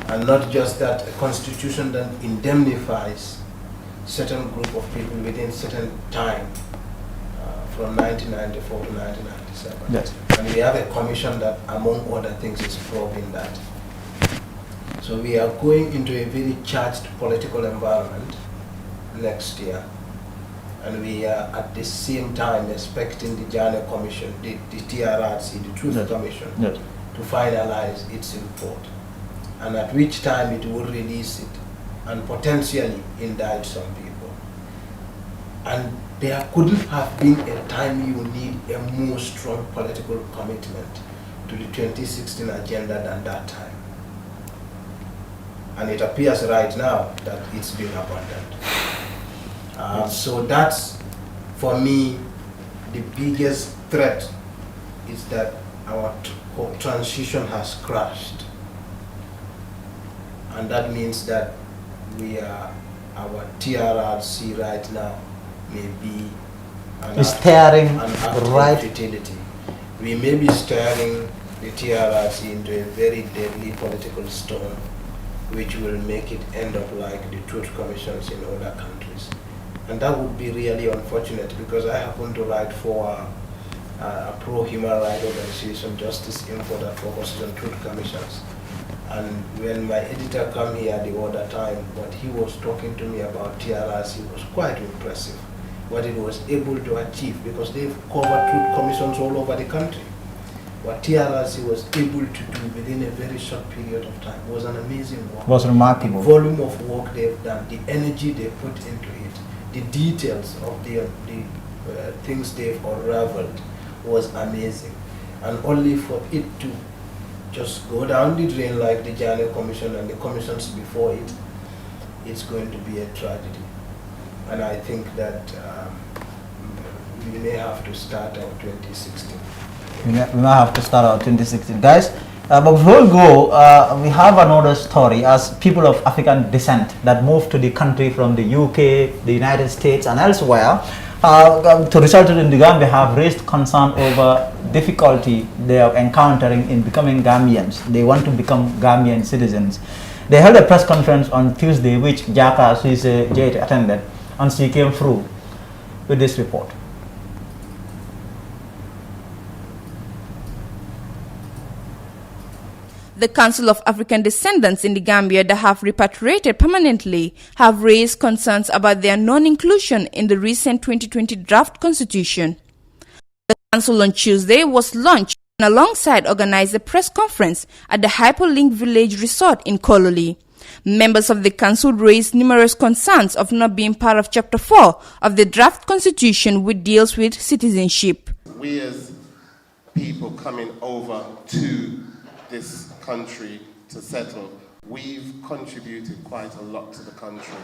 And not just that, a constitution that indemnifies certain group of people within certain time, from 1994 to 1997. Yes. And we have a commission that, among other things, is probing that. So we are going into a very charged political environment next year. And we are at the same time expecting the Jana Commission, the TRRC, the Truth Commission, to finalize its report. And at which time it will release it and potentially indict some people. And there couldn't have been a time you need a more strong political commitment to the 2016 agenda than that time. And it appears right now that it's been abandoned. So that's, for me, the biggest threat is that our transition has crashed. And that means that our TRRC right now may be staring right futility. We may be staring the TRRC into a very deadly political storm, which will make it end up like the truth commissions in other countries. And that would be really unfortunate, because I happen to write for a pro-human rights organization, Justice Info, that focuses on truth commissions. And when my editor came here the other time, what he was talking to me about TRRC was quite impressive, what it was able to achieve, because they've covered truth commissions all over the country. What TRRC was able to do within a very short period of time was an amazing work. It was remarkable. The volume of work they've done, the energy they put into it, the details of the things they've unraveled was amazing. And only for it to just go down the drain like the Jana Commission and the commissions before it, it's going to be a tragedy. And I think that we may have to start our 2016. We may have to start our 2016. Guys, but before we go, we have another story as people of African descent that moved to the country from the UK, the United States and elsewhere to reside in the Gambia have raised concern over difficulty they are encountering in becoming Gambians. They want to become Gambian citizens. They held a press conference on Tuesday, which Jaka Sise Jade attended, and she came through with this report. The Council of African Descendants in the Gambia that have repatriated permanently have raised concerns about their non-inclusion in the recent 2020 draft constitution. The council on Tuesday was launched and alongside organized a press conference at the Hyperlink Village Resort in Kololi. Members of the council raised numerous concerns of not being part of Chapter 4 of the draft constitution, which deals with citizenship. We as people coming over to this country to settle, we've contributed quite a lot to the country.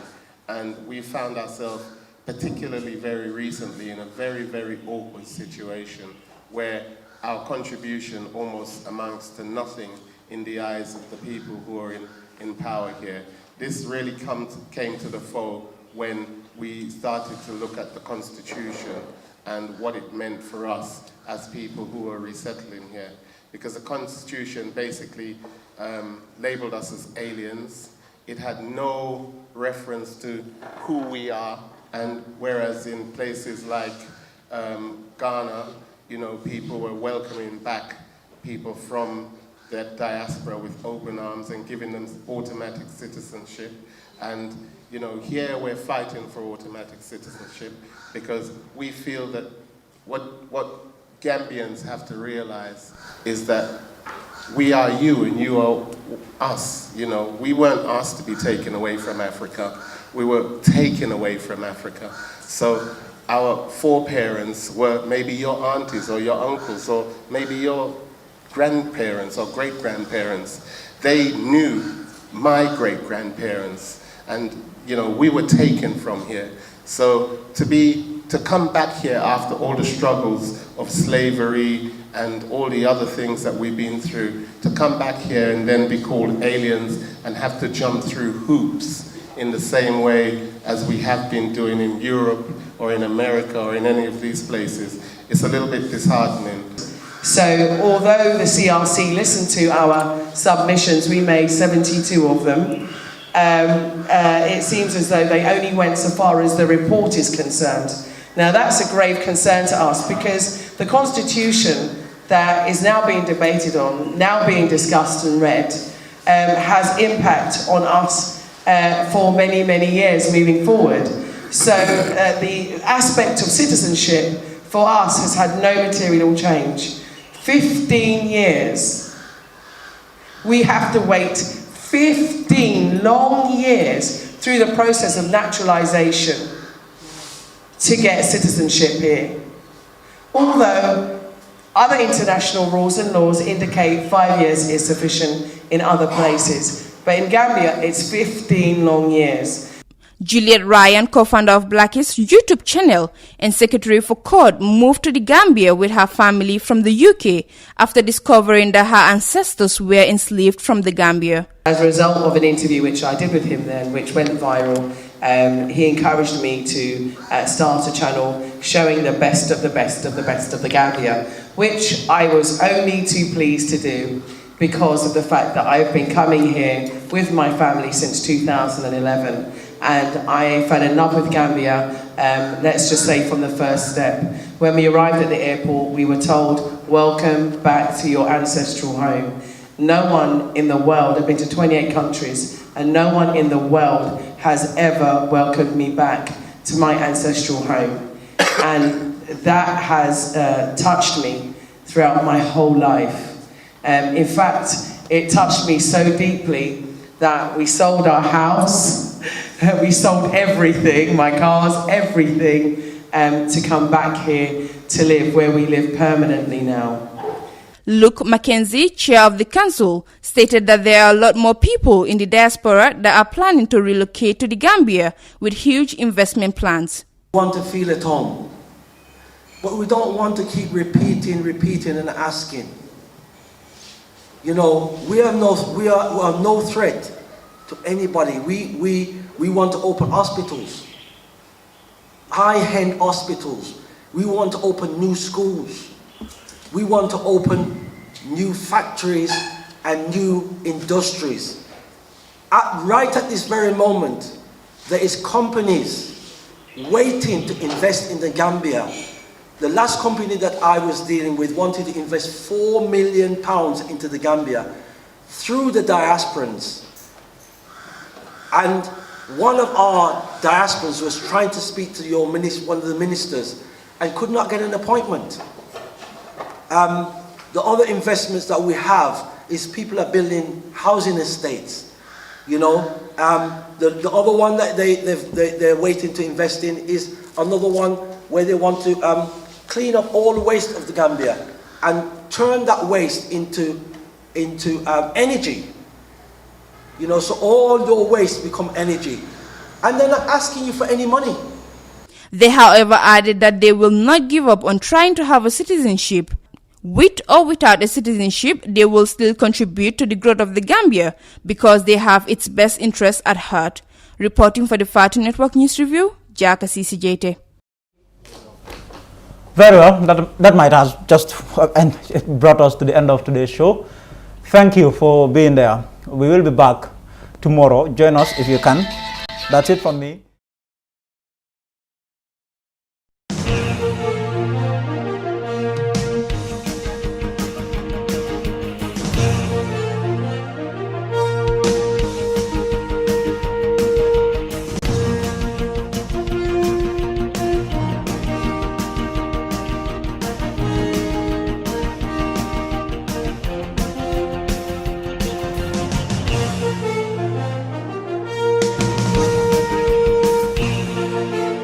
And we found ourselves, particularly very recently, in a very, very awkward situation where our contribution almost amounts to nothing in the eyes of the people who are in power here. This really came to the fore when we started to look at the Constitution and what it meant for us as people who are resettling here. Because the Constitution basically labeled us as aliens. It had no reference to who we are, and whereas in places like Ghana, you know, people were welcoming back people from the diaspora with open arms and giving them automatic citizenship. And, you know, here we're fighting for automatic citizenship because we feel that what Gambians have to realize is that we are you and you are us. You know, we weren't asked to be taken away from Africa. We were taken away from Africa. So our foreparents were maybe your aunties or your uncles or maybe your grandparents or great-grandparents. They knew my great-grandparents, and you know, we were taken from here. So to come back here after all the struggles of slavery and all the other things that we've been through, to come back here and then be called aliens and have to jump through hoops in the same way as we have been doing in Europe or in America or in any of these places, it's a little bit disheartening. So although the CRC listened to our submissions, we made 72 of them, it seems as though they only went so far as the report is concerned. Now that's a grave concern to us because the Constitution that is now being debated on, now being discussed and read, has impact on us for many, many years moving forward. So the aspect of citizenship for us has had no material change. 15 years. We have to wait 15 long years through the process of naturalization to get citizenship here. Although other international rules and laws indicate 5 years is sufficient in other places. But in Gambia, it's 15 long years. Juliet Ryan, co-founder of Blackie's YouTube channel and secretary for CORD, moved to the Gambia with her family from the UK after discovering that her ancestors were enslaved from the Gambia. As a result of an interview which I did with him then, which went viral, he encouraged me to start a channel showing the best of the best of the best of the Gambia, which I was only too pleased to do because of the fact that I've been coming here with my family since 2011. And I fell in love with Gambia, let's just say from the first step. When we arrived at the airport, we were told, welcome back to your ancestral home. No one in the world, I've been to 28 countries, and no one in the world has ever welcomed me back to my ancestral home. And that has touched me throughout my whole life. In fact, it touched me so deeply that we sold our house, we sold everything, my cars, everything, to come back here to live where we live permanently now. Luke Mackenzie, chair of the council, stated that there are a lot more people in the diaspora that are planning to relocate to the Gambia with huge investment plans. We want to feel at home, but we don't want to keep repeating and asking. You know, we are no threat to anybody. We want to open hospitals, high-end hospitals. We want to open new schools. We want to open new factories and new industries. Right at this very moment, there is companies waiting to invest in the Gambia. The last company that I was dealing with wanted to invest £4 million into the Gambia through the diasporans. And one of our diasporans was trying to speak to one of the ministers and could not get an appointment. The other investments that we have is people are building housing estates. You know, the other one that they're waiting to invest in is another one where they want to clean up all the waste of the Gambia and turn that waste into energy. You know, so all your waste become energy. and they're not asking you for any money. They, however, added that they will not give up on trying to have a citizenship. With or without a citizenship, they will still contribute to the growth of the Gambia because they have its best interests at heart. Reporting for the Part2 Network News Review, Jaka CCJT. Very well, that might have just brought us to the end of today's show. Thank you for being there. We will be back tomorrow. Join us if you can. That's it from me.